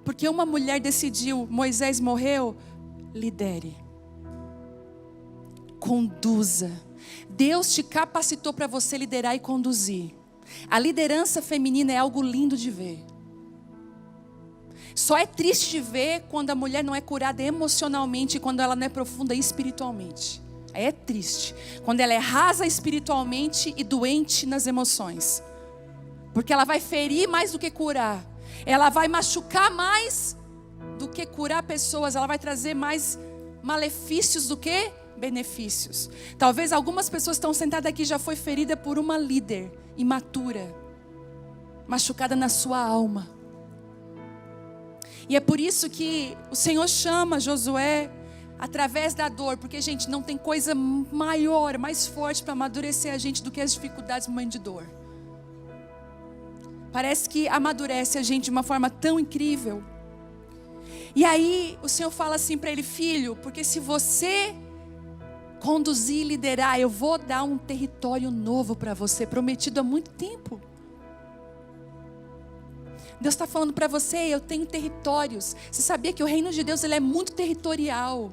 Porque uma mulher decidiu, Moisés morreu, lidere. Conduza. Deus te capacitou para você liderar e conduzir. A liderança feminina é algo lindo de ver. Só é triste de ver quando a mulher não é curada emocionalmente e quando ela não é profunda espiritualmente. Aí é triste. Quando ela é rasa espiritualmente e doente nas emoções. Porque ela vai ferir mais do que curar. Ela vai machucar mais do que curar pessoas. Ela vai trazer mais malefícios do que benefícios. Talvez algumas pessoas estão sentadas aqui já foi ferida por uma líder imatura. Machucada na sua alma. E é por isso que o Senhor chama Josué através da dor. Porque, gente, não tem coisa maior, mais forte para amadurecer a gente do que as dificuldades no momento de dor. Parece que amadurece a gente de uma forma tão incrível. E aí o Senhor fala assim para ele, filho, porque se você conduzir e liderar, eu vou dar um território novo para você, prometido há muito tempo. Deus está falando para você, eu tenho territórios. Você sabia que o reino de Deus ele é muito territorial.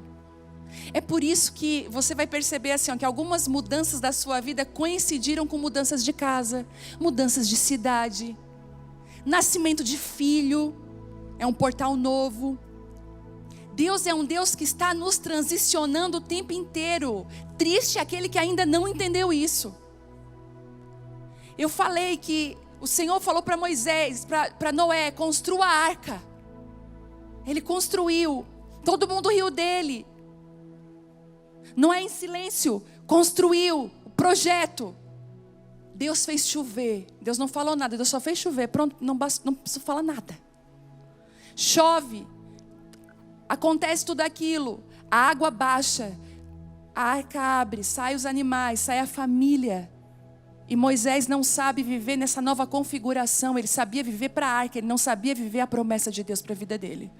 É por isso que você vai perceber assim, ó, que algumas mudanças da sua vida coincidiram com mudanças de casa, mudanças de cidade, nascimento de filho, é um portal novo. Deus é um Deus que está nos transicionando o tempo inteiro. Triste é aquele que ainda não entendeu isso. Eu falei que o Senhor falou para Moisés, para Noé, construa a arca. Ele construiu, todo mundo riu dele. Noé em silêncio, construiu o projeto. Deus fez chover, Deus não falou nada, Deus só fez chover, pronto, não precisa falar nada. Chove, acontece tudo aquilo, a água baixa, a arca abre, sai os animais, sai a família. E Moisés não sabe viver nessa nova configuração. Ele sabia viver para a arca, ele não sabia viver a promessa de Deus para a vida dele.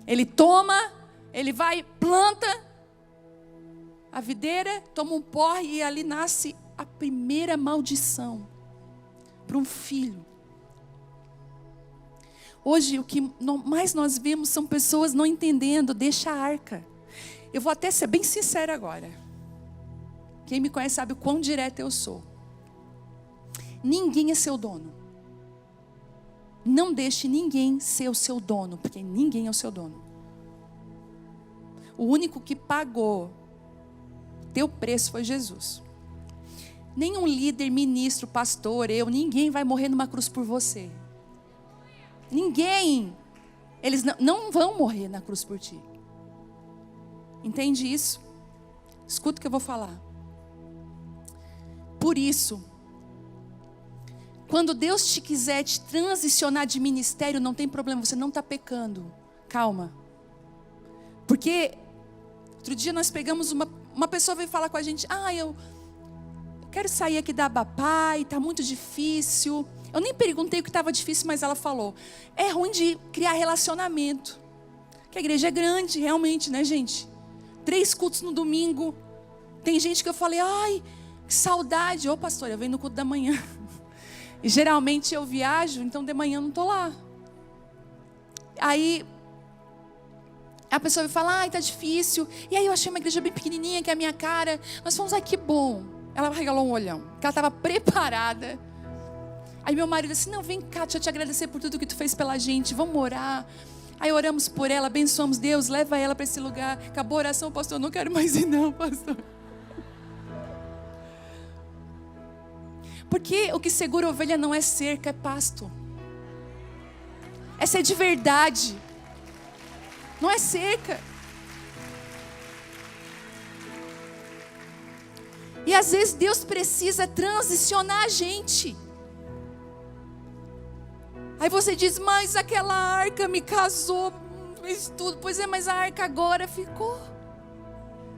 Ele toma, ele vai, planta a videira, toma um porre e ali nasce a primeira maldição para um filho. Hoje o que mais nós vemos são pessoas não entendendo, deixa a arca. Eu vou até ser bem sincera agora. Quem me conhece sabe o quão direta eu sou. Ninguém é seu dono. Não deixe ninguém ser o seu dono, porque ninguém é o seu dono. O único que pagou teu preço foi Jesus. Nenhum líder, ministro, pastor, ninguém vai morrer numa cruz por você. Ninguém. Eles não vão morrer na cruz por ti. Entende isso? Escuta o que eu vou falar. Por isso, Quando Deus te quiser te transicionar de ministério, não tem problema, você não está pecando. Calma. Porque outro dia nós pegamos uma pessoa veio falar com a gente, eu quero sair aqui da Abapai, está muito difícil. Eu nem perguntei o que estava difícil, mas ela falou, é ruim de criar relacionamento. Que a igreja é grande, realmente, né, gente? 3 cultos no domingo. Tem gente que eu falei, que saudade. Ô, pastor, eu venho no culto da manhã. E geralmente eu viajo, então de manhã eu não estou lá. Aí a pessoa me fala, tá difícil. E aí eu achei uma igreja bem pequenininha, que é a minha cara. Nós fomos, que bom. Ela regalou um olhão, porque ela estava preparada. Aí meu marido disse, não, vem cá, deixa eu te agradecer por tudo que tu fez pela gente, vamos orar. Aí oramos por ela, abençoamos, Deus, leva ela para esse lugar. Acabou a oração, pastor, eu não quero mais ir não, pastor. Porque o que segura a ovelha não é cerca, é pasto. É ser de verdade. Não é cerca. E às vezes Deus precisa transicionar a gente. Aí você diz, mas aquela arca me casou, fez tudo. Pois é, mas a arca agora ficou.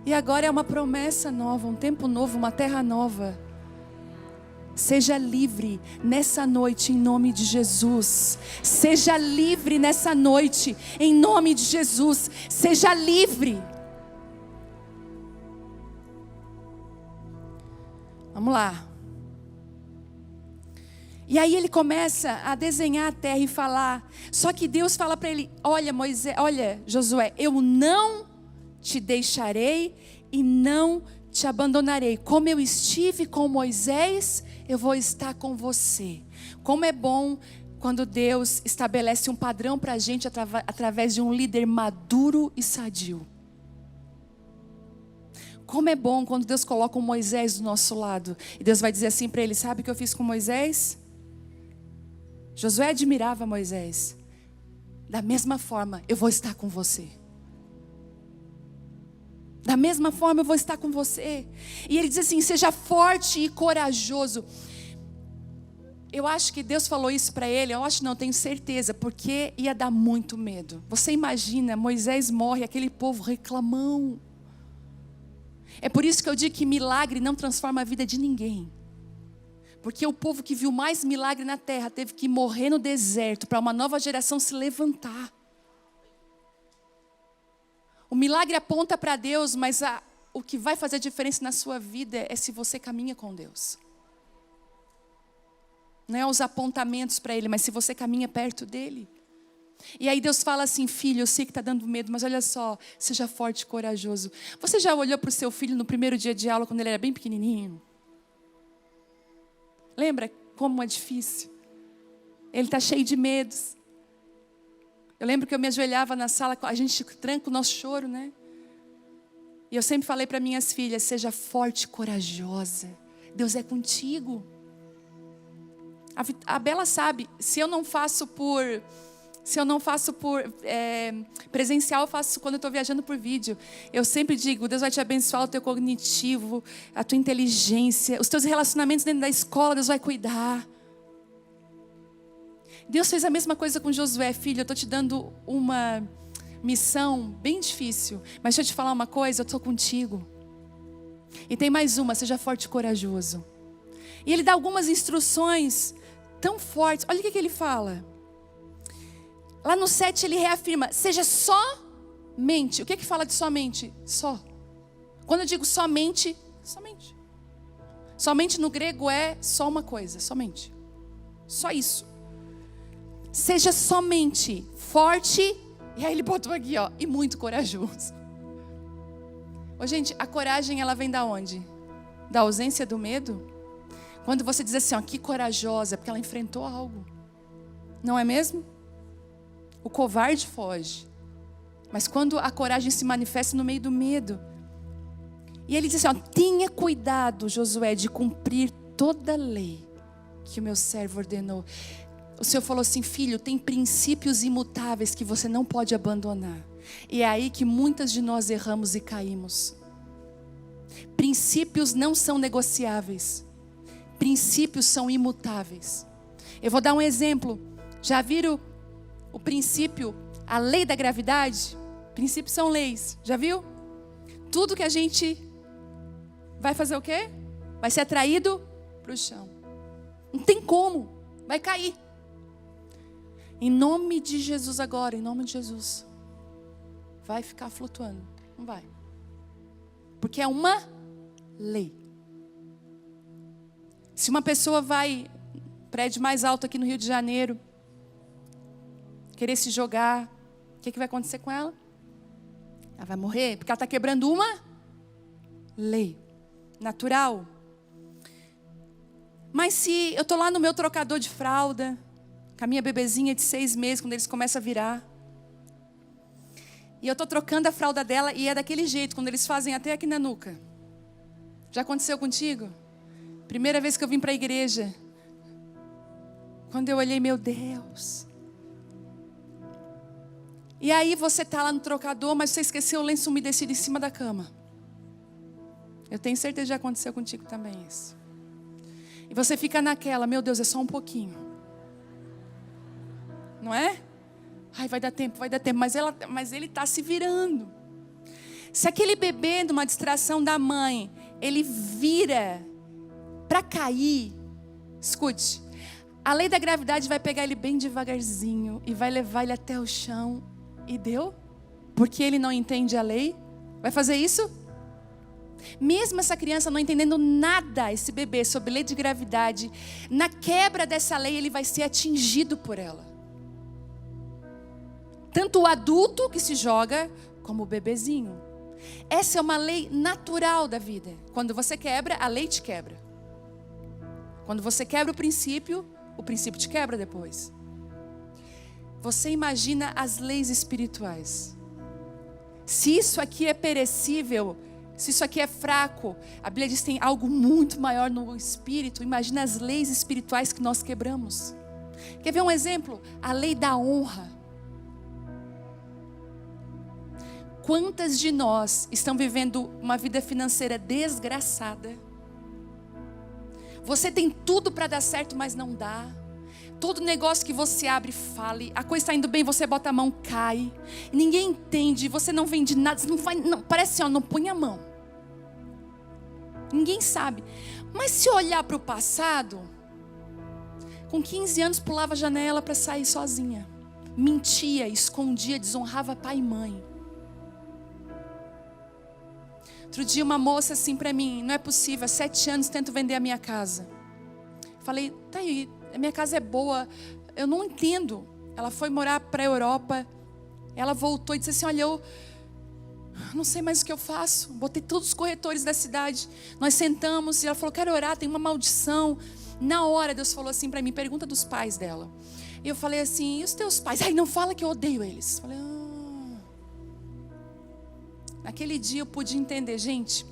E agora é uma promessa nova, um tempo novo, uma terra nova. Seja livre nessa noite em nome de Jesus. Seja livre nessa noite em nome de Jesus. Seja livre. Vamos lá. E aí ele começa a desenhar a terra e falar. Só que Deus fala para ele, olha Josué, eu não te deixarei e não te abandonarei. Como eu estive com Moisés, eu vou estar com você. Como é bom quando Deus estabelece um padrão para a gente através de um líder maduro e sadio. Como é bom quando Deus coloca um Moisés do nosso lado. E Deus vai dizer assim para ele, sabe o que eu fiz com Moisés? Josué admirava Moisés. Da mesma forma, eu vou estar com você. Da mesma forma, eu vou estar com você. E ele diz assim, seja forte e corajoso. Eu acho que Deus falou isso para ele, tenho certeza, porque ia dar muito medo. Você imagina, Moisés morre, aquele povo reclamão. É por isso que eu digo que milagre não transforma a vida de ninguém. Porque o povo que viu mais milagre na terra teve que morrer no deserto para uma nova geração se levantar. O milagre aponta para Deus, mas o que vai fazer a diferença na sua vida é se você caminha com Deus. Não é os apontamentos para Ele, mas se você caminha perto dEle. E aí Deus fala assim, filho, eu sei que está dando medo, mas olha só, seja forte e corajoso. Você já olhou para o seu filho no primeiro dia de aula, quando ele era bem pequenininho? Lembra como é difícil? Ele está cheio de medos. Eu lembro que eu me ajoelhava na sala, a gente tranca o nosso choro, né? E eu sempre falei para minhas filhas, seja forte e corajosa. Deus é contigo. A Bela sabe, se eu não faço por presencial, eu faço quando eu estou viajando por vídeo. Eu sempre digo, Deus vai te abençoar o teu cognitivo, a tua inteligência, os teus relacionamentos dentro da escola, Deus vai cuidar. Deus fez a mesma coisa com Josué, filho, eu estou te dando uma missão bem difícil, mas deixa eu te falar uma coisa, eu estou contigo. E tem mais uma, seja forte e corajoso. E ele dá algumas instruções tão fortes, olha o que ele fala. Lá no 7 ele reafirma, seja somente. O que fala de somente? Só. Quando eu digo somente, somente. Somente no grego é só uma coisa, somente. Só isso. Seja somente forte, e aí ele botou aqui, e muito corajoso. Gente, a coragem ela vem da onde? Da ausência do medo? Quando você diz assim, que corajosa, porque ela enfrentou algo. Não é mesmo? O covarde foge. Mas quando a coragem se manifesta no meio do medo. E ele diz assim, tenha cuidado, Josué, de cumprir toda a lei que o meu servo ordenou. O Senhor falou assim, filho, tem princípios imutáveis que você não pode abandonar. E é aí que muitas de nós erramos e caímos. Princípios não são negociáveis. Princípios são imutáveis. Eu vou dar um exemplo. Já viram o princípio, a lei da gravidade? Princípios são leis, já viu? Tudo que a gente vai fazer o quê? Vai ser atraído para o chão. Não tem como, vai cair. Em nome de Jesus agora, em nome de Jesus. Vai ficar flutuando, não vai. Porque é uma lei. Se uma pessoa vai, prédio mais alto aqui no Rio de Janeiro, querer se jogar, o que vai acontecer com ela? Ela vai morrer, porque ela está quebrando uma lei natural. Mas se eu estou lá no meu trocador de fralda, com a minha bebezinha de 6 meses, quando eles começam a virar, e eu estou trocando a fralda dela, e é daquele jeito, quando eles fazem até aqui na nuca. Já aconteceu contigo? Primeira vez que eu vim para a igreja, quando eu olhei, meu Deus. E aí você está lá no trocador, mas você esqueceu o lenço umedecido em cima da cama. Eu tenho certeza que já aconteceu contigo também isso. E você fica naquela, meu Deus, é só um pouquinho. Não é? Ai, vai dar tempo, mas ele está se virando. Se aquele bebê, numa distração da mãe, ele vira para cair, escute, a lei da gravidade vai pegar ele bem devagarzinho e vai levar ele até o chão. E deu? Porque ele não entende a lei? Vai fazer isso? Mesmo essa criança não entendendo nada, esse bebê, sobre lei de gravidade, na quebra dessa lei ele vai ser atingido por ela. Tanto o adulto que se joga, como o bebezinho. Essa é uma lei natural da vida. Quando você quebra, a lei te quebra. Quando você quebra o princípio te quebra depois. Você imagina as leis espirituais. Se isso aqui é perecível, se isso aqui é fraco, a Bíblia diz que tem algo muito maior no espírito. Imagina as leis espirituais que nós quebramos. Quer ver um exemplo? A lei da honra. Quantas de nós estão vivendo uma vida financeira desgraçada? Você tem tudo para dar certo, mas não dá. Todo negócio que você abre, fale. A coisa está indo bem, você bota a mão, cai. Ninguém entende, você não vende nada. Você não faz, não, parece assim, não põe a mão. Ninguém sabe. Mas se olhar para o passado, com 15 anos pulava a janela para sair sozinha. Mentia, escondia, desonrava pai e mãe. Outro dia uma moça assim para mim, não é possível, há 7 anos tento vender a minha casa. Falei, tá aí, a minha casa é boa, eu não entendo. Ela foi morar para a Europa, ela voltou e disse assim, olha, eu não sei mais o que eu faço. Botei todos os corretores da cidade, nós sentamos e ela falou, quero orar, tem uma maldição. Na hora Deus falou assim para mim, pergunta dos pais dela. E eu falei assim, e os teus pais? Ai, não fala que eu odeio eles. Falei, Naquele dia eu pude entender, gente,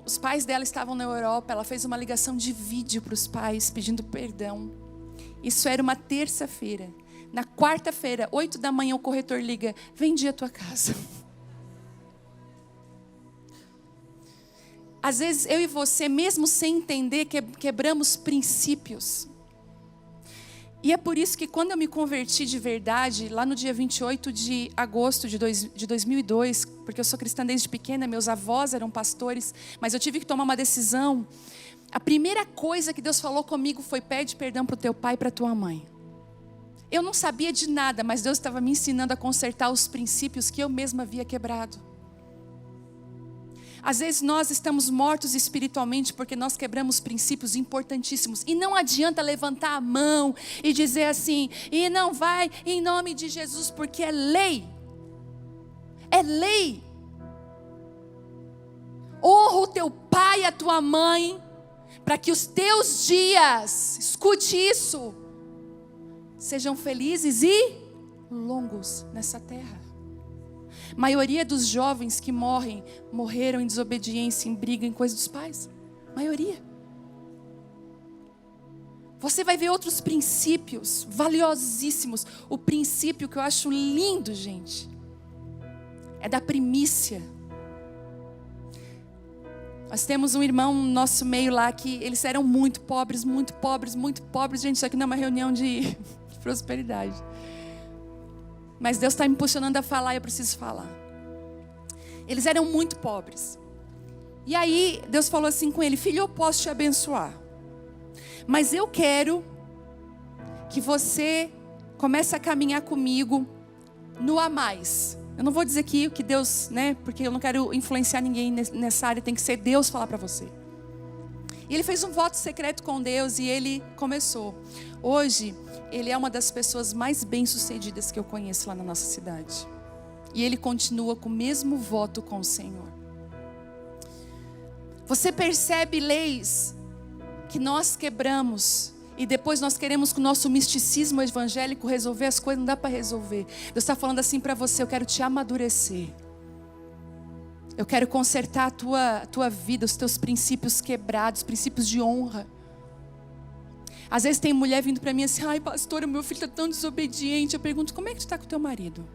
os pais dela estavam na Europa, ela fez uma ligação de vídeo para os pais, pedindo perdão. Isso era uma terça-feira. Na quarta-feira, 8 da manhã, o corretor liga, vendi a tua casa. Às vezes eu e você, mesmo sem entender, quebramos princípios. E é por isso que quando eu me converti de verdade, lá no dia 28 de agosto de 2002, porque eu sou cristã desde pequena, meus avós eram pastores, mas eu tive que tomar uma decisão. A primeira coisa que Deus falou comigo foi, pede perdão para o teu pai e para a tua mãe. Eu não sabia de nada, mas Deus estava me ensinando a consertar os princípios que eu mesma havia quebrado. Às vezes nós estamos mortos espiritualmente porque nós quebramos princípios importantíssimos. E não adianta levantar a mão e dizer assim, e não vai em nome de Jesus, porque é lei. É lei. Honra o teu pai e a tua mãe, para que os teus dias, escute isso, sejam felizes e longos nessa terra. A maioria dos jovens que morreram em desobediência, em briga, em coisa dos pais. Maioria. Você vai ver outros princípios valiosíssimos. O princípio que eu acho lindo, gente, é da primícia. Nós temos um irmão no nosso meio lá que eles eram muito pobres, muito pobres, muito pobres. Gente, isso aqui não é uma reunião de prosperidade. Mas Deus está me impulsionando a falar e eu preciso falar. Eles eram muito pobres. E aí Deus falou assim com ele: filho, eu posso te abençoar, mas eu quero que você comece a caminhar comigo no a mais. Eu não vou dizer aqui o que Deus, porque eu não quero influenciar ninguém nessa área, tem que ser Deus falar para você. E ele fez um voto secreto com Deus e ele começou. Hoje, ele é uma das pessoas mais bem-sucedidas que eu conheço lá na nossa cidade. E ele continua com o mesmo voto com o Senhor. Você percebe leis que nós quebramos e depois nós queremos com o nosso misticismo evangélico resolver as coisas, não dá para resolver. Deus está falando assim para você: eu quero te amadurecer. Eu quero consertar a tua vida, os teus princípios quebrados, princípios de honra. Às vezes tem mulher vindo para mim assim: ai pastora, meu filho está tão desobediente. Eu pergunto: como é que tu está com o teu marido?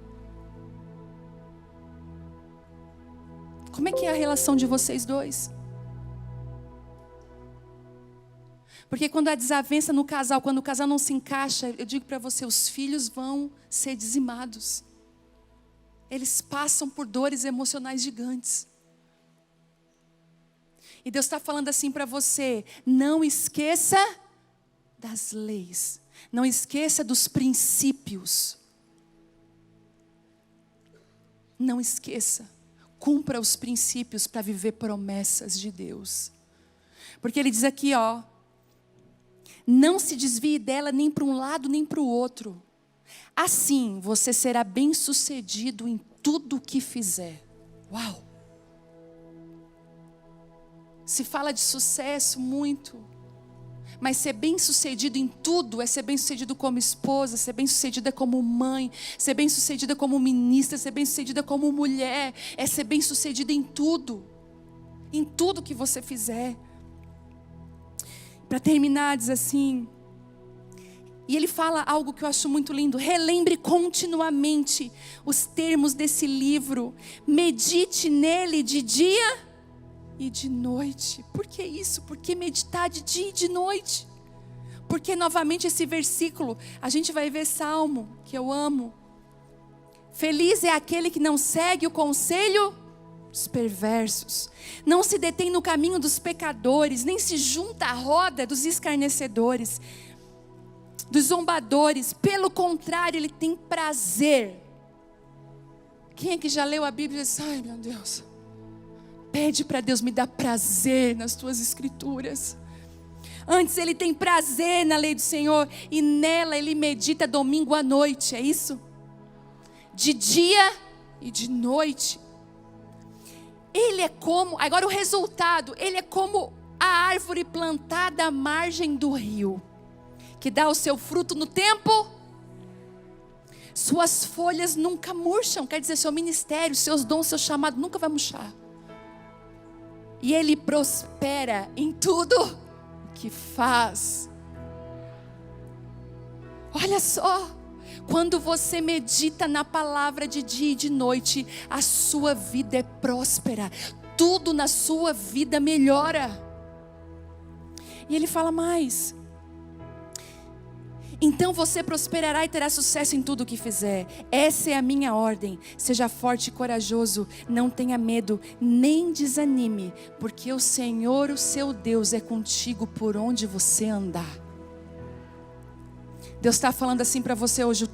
Como é que é a relação de vocês dois? Porque quando há desavença no casal, quando o casal não se encaixa, eu digo para você, os filhos vão ser dizimados. Eles passam por dores emocionais gigantes. E Deus está falando assim para você: não esqueça das leis. Não esqueça dos princípios. Não esqueça. Cumpra os princípios para viver promessas de Deus. Porque Ele diz aqui, não se desvie dela nem para um lado nem para o outro. Assim você será bem-sucedido em tudo o que fizer. Uau! Se fala de sucesso muito, mas ser bem-sucedido em tudo é ser bem-sucedido como esposa, ser bem-sucedida como mãe, ser bem-sucedida como ministra, ser bem-sucedida como mulher, é ser bem-sucedida em tudo que você fizer. Para terminar, diz assim, e ele fala algo que eu acho muito lindo: relembre continuamente os termos desse livro, medite nele de dia e de noite. Por que isso? Por que meditar de dia e de noite? Porque novamente esse versículo, a gente vai ver Salmo, que eu amo. Feliz é aquele que não segue o conselho dos perversos, não se detém no caminho dos pecadores, nem se junta à roda dos escarnecedores, dos zombadores. Pelo contrário, ele tem prazer. Quem é que já leu a Bíblia e diz: ai meu Deus, pede para Deus me dar prazer nas tuas escrituras. Antes ele tem prazer na lei do Senhor, e nela ele medita domingo à noite, é isso? De dia e de noite. Ele é como, agora o resultado, ele é como a árvore plantada à margem do rio, que dá o seu fruto no tempo, suas folhas nunca murcham, quer dizer, seu ministério, seus dons, seu chamado nunca vai murchar. E ele prospera em tudo que faz. Olha só, quando você medita na palavra de dia e de noite, a sua vida é próspera, tudo na sua vida melhora. E ele fala mais: então você prosperará e terá sucesso em tudo o que fizer. Essa é a minha ordem. Seja forte e corajoso, não tenha medo, nem desanime, porque o Senhor, o seu Deus, é contigo por onde você andar. Deus está falando assim para você hoje: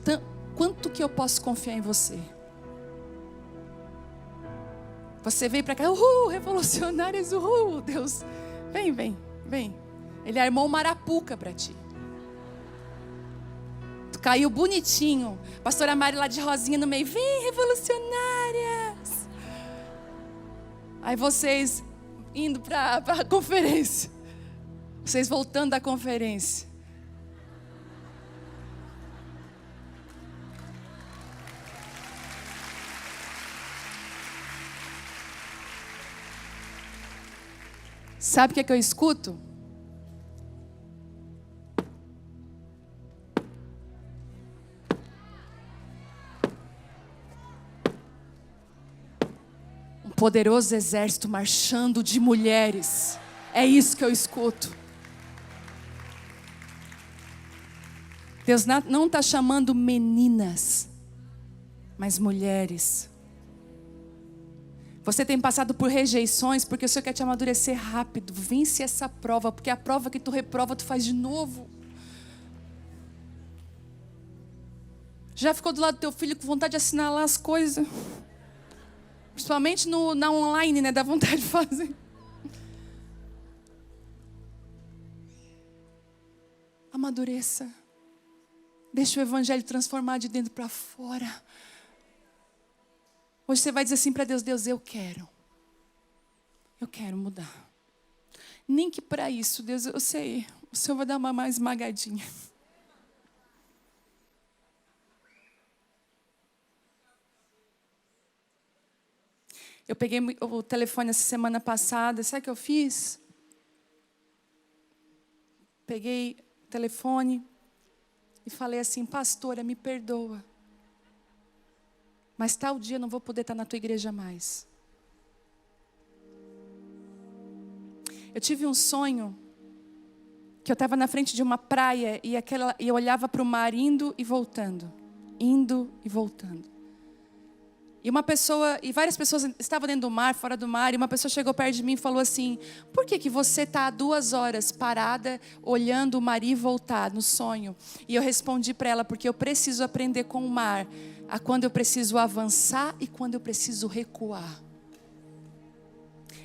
quanto que eu posso confiar em você? Você veio para cá, revolucionários, Deus, vem. Ele armou uma arapuca para ti. Tu caiu bonitinho. Pastora Mari lá de rosinha no meio, vem revolucionárias. Aí vocês indo para a conferência, vocês voltando da conferência. Sabe o que é que eu escuto? poderoso exército marchando de mulheres. É isso que eu escuto. Deus não está chamando meninas, mas mulheres. Você tem passado por rejeições porque o Senhor quer te amadurecer rápido. Vence essa prova, porque a prova que tu reprova, tu faz de novo. Já ficou do lado do teu filho com vontade de assinalar as coisas? Principalmente na online, né? Dá vontade de fazer. Amadureça. Deixa o evangelho transformar de dentro para fora. Hoje você vai dizer assim para Deus: Deus, eu quero mudar. Nem que para isso, Deus, eu sei, o Senhor vai dar uma mais esmagadinha. Eu peguei o telefone essa semana passada, sabe o que eu fiz? Peguei o telefone e falei assim: pastora, me perdoa, mas tal dia eu não vou poder estar na tua igreja mais. Eu tive um sonho que eu estava na frente de uma praia e eu olhava para o mar indo e voltando. Indo e voltando. E várias pessoas estavam dentro do mar, fora do mar, e uma pessoa chegou perto de mim e falou assim: por que você está há 2 horas parada, olhando o mar ir e voltar no sonho? E eu respondi para ela: porque eu preciso aprender com o mar, a quando eu preciso avançar e quando eu preciso recuar.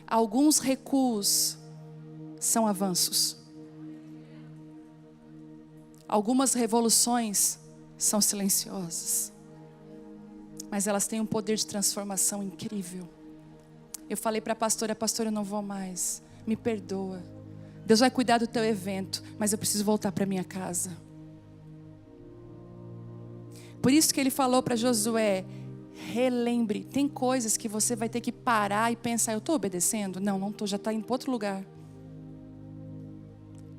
Alguns recuos são avanços. Algumas revoluções são silenciosas, mas elas têm um poder de transformação incrível. Eu falei para a pastora: pastora, eu não vou mais, me perdoa. Deus vai cuidar do teu evento, mas eu preciso voltar para minha casa. Por isso que ele falou para Josué: relembre, tem coisas que você vai ter que parar e pensar: eu estou obedecendo? Não estou, já está indo para outro lugar.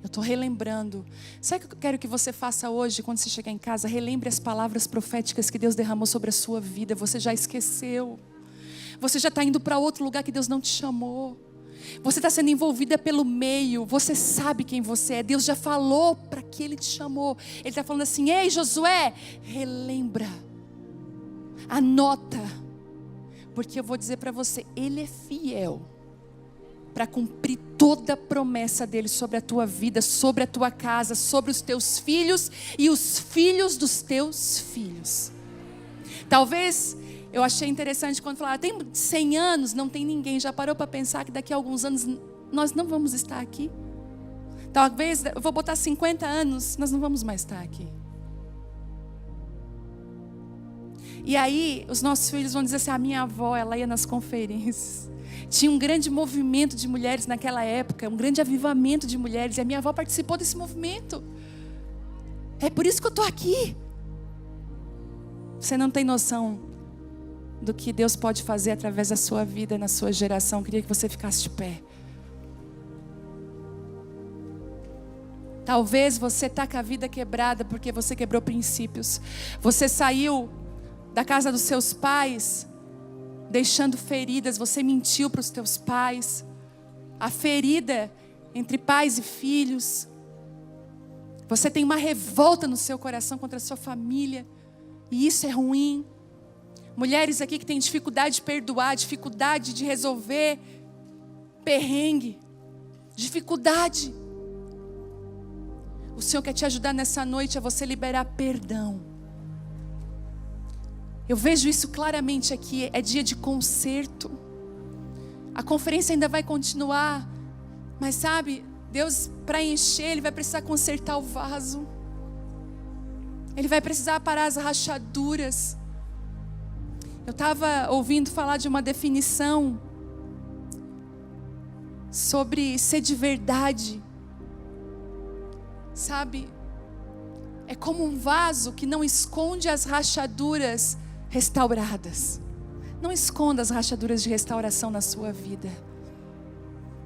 Eu estou relembrando. Sabe o que eu quero que você faça hoje, quando você chegar em casa? Relembre as palavras proféticas que Deus derramou sobre a sua vida. Você já esqueceu. Você já está indo para outro lugar que Deus não te chamou. Você está sendo envolvida pelo meio. Você sabe quem você é. Deus já falou para que Ele te chamou. Ele está falando assim: ei, Josué, relembra. Anota. Porque eu vou dizer para você, Ele é fiel para cumprir toda a promessa dele sobre a tua vida, sobre a tua casa, sobre os teus filhos e os filhos dos teus filhos. Talvez, eu achei interessante quando falaram: tem 100 anos, não tem ninguém. Já parou para pensar que daqui a alguns anos nós não vamos estar aqui? Talvez, eu vou botar 50 anos, nós não vamos mais estar aqui. E aí, os nossos filhos vão dizer assim: a minha avó, ela ia nas conferências. Tinha um grande movimento de mulheres naquela época, um grande avivamento de mulheres, e a minha avó participou desse movimento. É por isso que eu estou aqui. Você não tem noção do que Deus pode fazer através da sua vida, na sua geração. Eu queria que você ficasse de pé. Talvez você está com a vida quebrada porque você quebrou princípios. Você saiu da casa dos seus pais deixando feridas, você mentiu para os teus pais. A ferida entre pais e filhos. Você tem uma revolta no seu coração contra a sua família, e isso é ruim. Mulheres aqui que têm dificuldade de perdoar, dificuldade de resolver perrengue, dificuldade. O Senhor quer te ajudar nessa noite a você liberar perdão. Eu vejo isso claramente aqui. É dia de conserto. A conferência ainda vai continuar, mas sabe, Deus, para encher, Ele vai precisar consertar o vaso. Ele vai precisar parar as rachaduras. Eu estava ouvindo falar de uma definição sobre ser de verdade. Sabe, é como um vaso que não esconde as rachaduras restauradas. Não esconda as rachaduras de restauração na sua vida,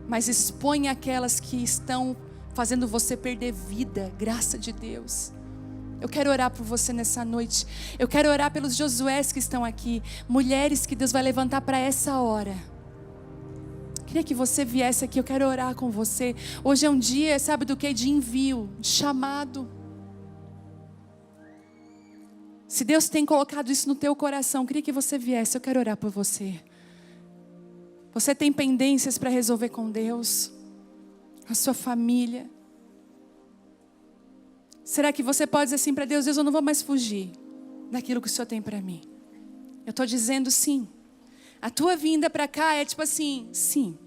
mas expõe aquelas que estão fazendo você perder vida, graça de Deus. Eu quero orar por você nessa noite. Eu quero orar pelos Josués que estão aqui, mulheres que Deus vai levantar para essa hora. Queria que você viesse aqui, eu quero orar com você. Hoje é um dia, sabe do que? De envio, de chamado. Se Deus tem colocado isso no teu coração, queria que você viesse, eu quero orar por você. Você tem pendências para resolver com Deus, a sua família. Será que você pode dizer assim para Deus: Deus, eu não vou mais fugir daquilo que o Senhor tem para mim. Eu estou dizendo sim. A tua vinda para cá é tipo assim, sim,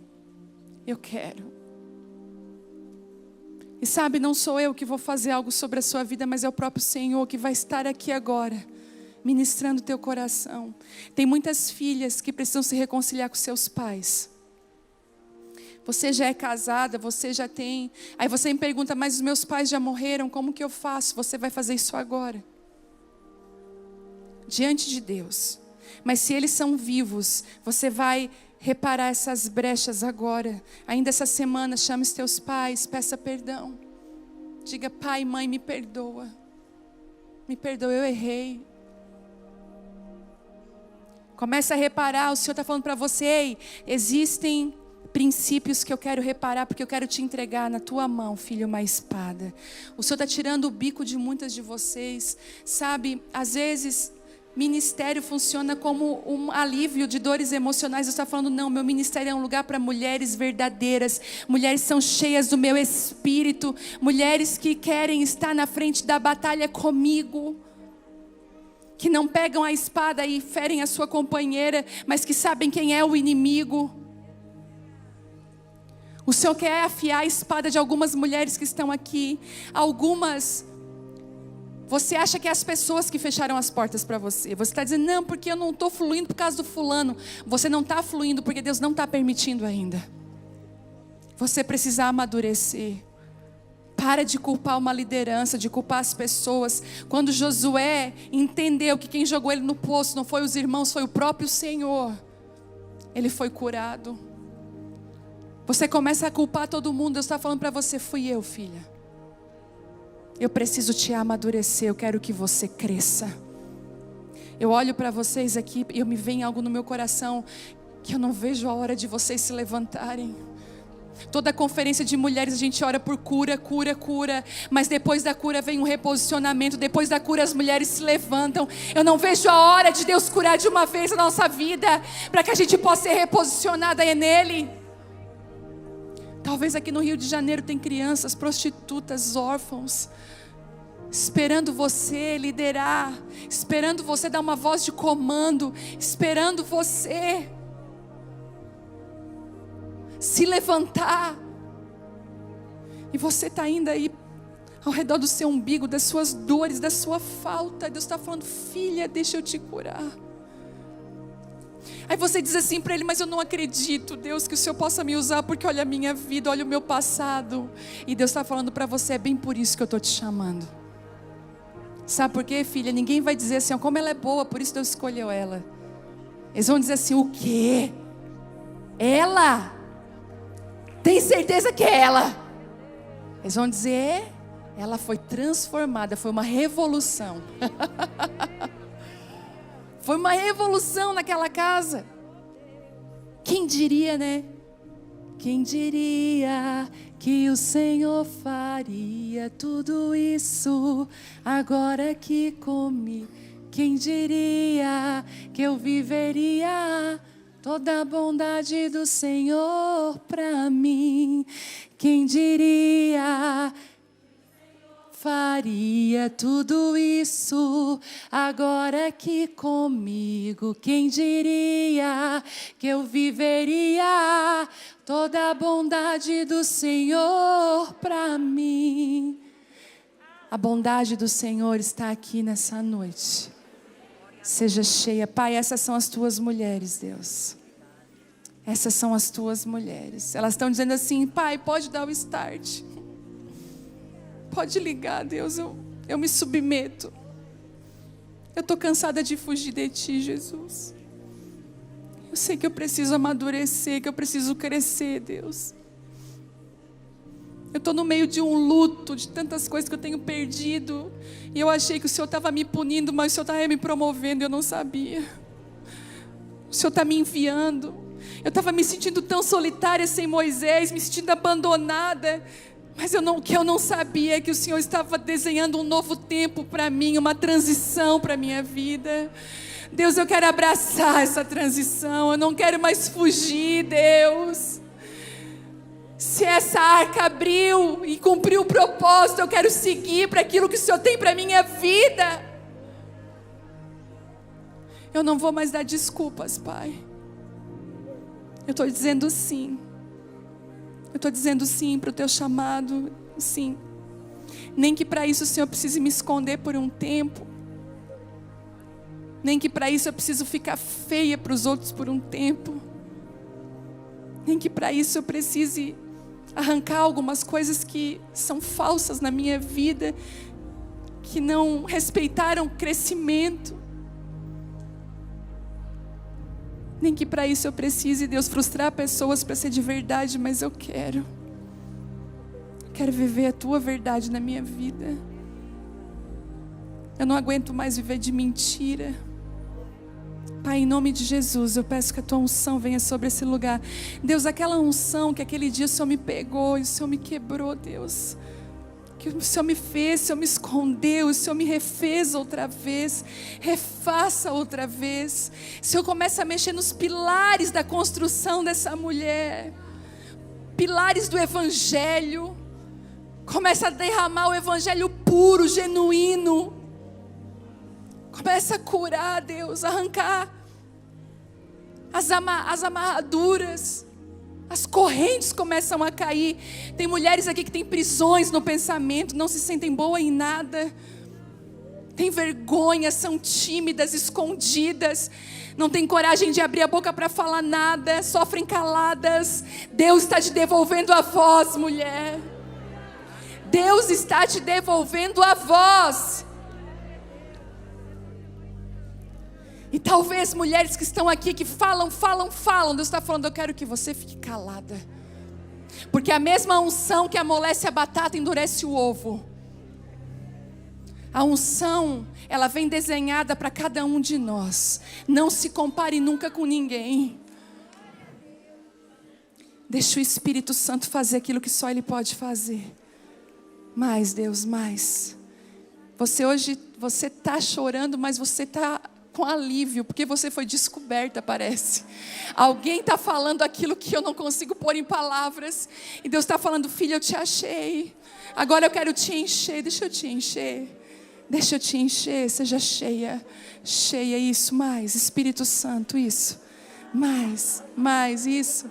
eu quero. E sabe, não sou eu que vou fazer algo sobre a sua vida, mas é o próprio Senhor que vai estar aqui agora, ministrando o teu coração. Tem muitas filhas que precisam se reconciliar com seus pais. Você já é casada, você já tem... Aí você me pergunta, mas os meus pais já morreram, como que eu faço? Você vai fazer isso agora. Diante de Deus. Mas se eles são vivos, você vai reparar essas brechas agora. Ainda essa semana, chame os teus pais, peça perdão. Diga: pai, mãe, me perdoa. Me perdoa, eu errei. Começa a reparar, o Senhor está falando para você: ei, existem princípios que eu quero reparar, porque eu quero te entregar na tua mão, filho, uma espada. O Senhor está tirando o bico de muitas de vocês. Sabe, às vezes... ministério funciona como um alívio de dores emocionais. Eu estou falando, não, meu ministério é um lugar para mulheres verdadeiras. Mulheres são cheias do meu espírito. Mulheres que querem estar na frente da batalha comigo. Que não pegam a espada e ferem a sua companheira, mas que sabem quem é o inimigo. O Senhor quer afiar a espada de algumas mulheres que estão aqui. Algumas... Você acha que é as pessoas que fecharam as portas para você. Você está dizendo, não, porque eu não estou fluindo por causa do fulano. Você não está fluindo porque Deus não está permitindo ainda. Você precisa amadurecer. Para de culpar uma liderança, de culpar as pessoas. Quando Josué entendeu que quem jogou ele no poço não foi os irmãos, foi o próprio Senhor, ele foi curado. Você começa a culpar todo mundo. Deus está falando para você: fui eu, filha. Eu preciso te amadurecer, eu quero que você cresça. Eu olho para vocês aqui e me vem algo no meu coração, que eu não vejo a hora de vocês se levantarem. Toda conferência de mulheres a gente ora por cura, cura, cura. Mas depois da cura vem um reposicionamento. Depois da cura as mulheres se levantam. Eu não vejo a hora de Deus curar de uma vez a nossa vida, para que a gente possa ser reposicionada nele. Talvez aqui no Rio de Janeiro tem crianças, prostitutas, órfãos, esperando você liderar, esperando você dar uma voz de comando, esperando você se levantar. E você está ainda aí ao redor do seu umbigo, das suas dores, da sua falta. Deus está falando: filha, deixa eu te curar. Aí você diz assim para ele: mas eu não acredito, Deus, que o Senhor possa me usar, porque olha a minha vida, olha o meu passado. E Deus está falando para você: é bem por isso que eu estou te chamando. Sabe por quê, filha? Ninguém vai dizer assim: como ela é boa, por isso Deus escolheu ela. Eles vão dizer assim: o quê? Ela? Tem certeza que é ela? Eles vão dizer: ela foi transformada, foi uma revolução. Foi uma revolução naquela casa. Quem diria, né? Quem diria que o Senhor faria tudo isso agora aqui comigo? Quem diria que eu viveria toda a bondade do Senhor pra mim? Quem diria faria tudo isso agora aqui comigo? Quem diria que eu viveria toda a bondade do Senhor para mim? A bondade do Senhor está aqui nessa noite. Seja cheia. Pai, essas são as tuas mulheres, Deus. Essas são as tuas mulheres. Elas estão dizendo assim: Pai, pode dar o start. Pode ligar, Deus, eu me submeto. Eu estou cansada de fugir de Ti, Jesus. Eu sei que eu preciso amadurecer, que eu preciso crescer, Deus. Eu estou no meio de um luto, de tantas coisas que eu tenho perdido. E eu achei que o Senhor estava me punindo, mas o Senhor estava me promovendo e eu não sabia. O Senhor está me enviando. Eu estava me sentindo tão solitária sem Moisés, me sentindo abandonada. Mas o que eu não sabia é que o Senhor estava desenhando um novo tempo para mim, uma transição para a minha vida. Deus, eu quero abraçar essa transição, eu não quero mais fugir, Deus. Se essa arca abriu e cumpriu o propósito, eu quero seguir para aquilo que o Senhor tem para a minha vida. Eu não vou mais dar desculpas, Pai. Eu estou dizendo sim. Eu estou dizendo sim para o teu chamado, sim. Nem que para isso o Senhor precise me esconder por um tempo. Nem que para isso eu preciso ficar feia para os outros por um tempo. Nem que para isso eu precise arrancar algumas coisas que são falsas na minha vida, que não respeitaram o crescimento. Nem que para isso eu precise, Deus, frustrar pessoas para ser de verdade, mas eu quero viver a tua verdade na minha vida. Eu não aguento mais viver de mentira. Pai, em nome de Jesus, eu peço que a tua unção venha sobre esse lugar. Deus, aquela unção que aquele dia o Senhor me pegou e o Senhor me quebrou, Deus. Que o Senhor me fez, o Senhor me escondeu, o Senhor me refez outra vez, refaça outra vez. O Senhor começa a mexer nos pilares da construção dessa mulher, pilares do Evangelho. Começa a derramar o Evangelho puro, genuíno. Começa a curar, Deus, arrancar as amarraduras. As correntes começam a cair. Tem mulheres aqui que têm prisões no pensamento, não se sentem boas em nada, têm vergonha, são tímidas, escondidas, não têm coragem de abrir a boca para falar nada, sofrem caladas. Deus está te devolvendo a voz, mulher. Deus está te devolvendo a voz. E talvez mulheres que estão aqui, que falam, Deus está falando, eu quero que você fique calada. Porque a mesma unção que amolece a batata endurece o ovo. A unção, ela vem desenhada para cada um de nós. Não se compare nunca com ninguém. Deixa o Espírito Santo fazer aquilo que só Ele pode fazer. Mais, Deus, mais. Você está chorando, mas você está com alívio, porque você foi descoberta, parece. Alguém está falando aquilo que eu não consigo pôr em palavras, e Deus está falando, filha, eu te achei, agora eu quero te encher, deixa eu te encher, seja cheia, isso, mais, Espírito Santo, isso, mais, isso,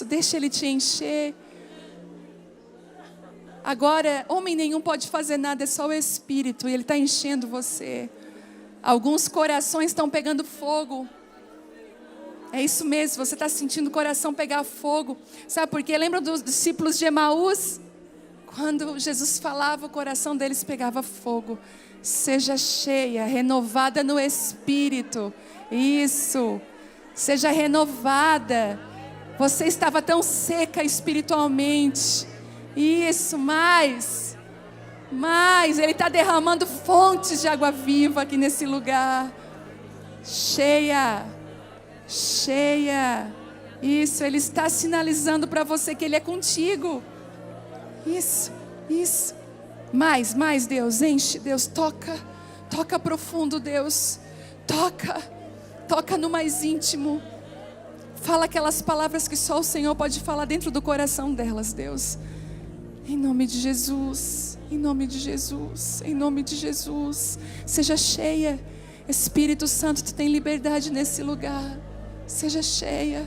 deixa Ele te encher. Agora, homem nenhum pode fazer nada, é só o Espírito, e Ele está enchendo você. Alguns corações estão pegando fogo. É isso mesmo, você está sentindo o coração pegar fogo. Sabe por quê? Lembra dos discípulos de Emaús? Quando Jesus falava, o coração deles pegava fogo. Seja cheia, renovada no Espírito. Isso, seja renovada. Você estava tão seca espiritualmente. Isso, mais, Ele está derramando fontes de água viva aqui nesse lugar. Cheia. Isso, Ele está sinalizando para você que Ele é contigo. Isso. Mais, Deus, enche, Deus, toca profundo, Deus. Toca no mais íntimo. Fala aquelas palavras que só o Senhor pode falar dentro do coração delas, Deus. Em nome de Jesus, em nome de Jesus, seja cheia. Espírito Santo, tu tem liberdade nesse lugar. Seja cheia.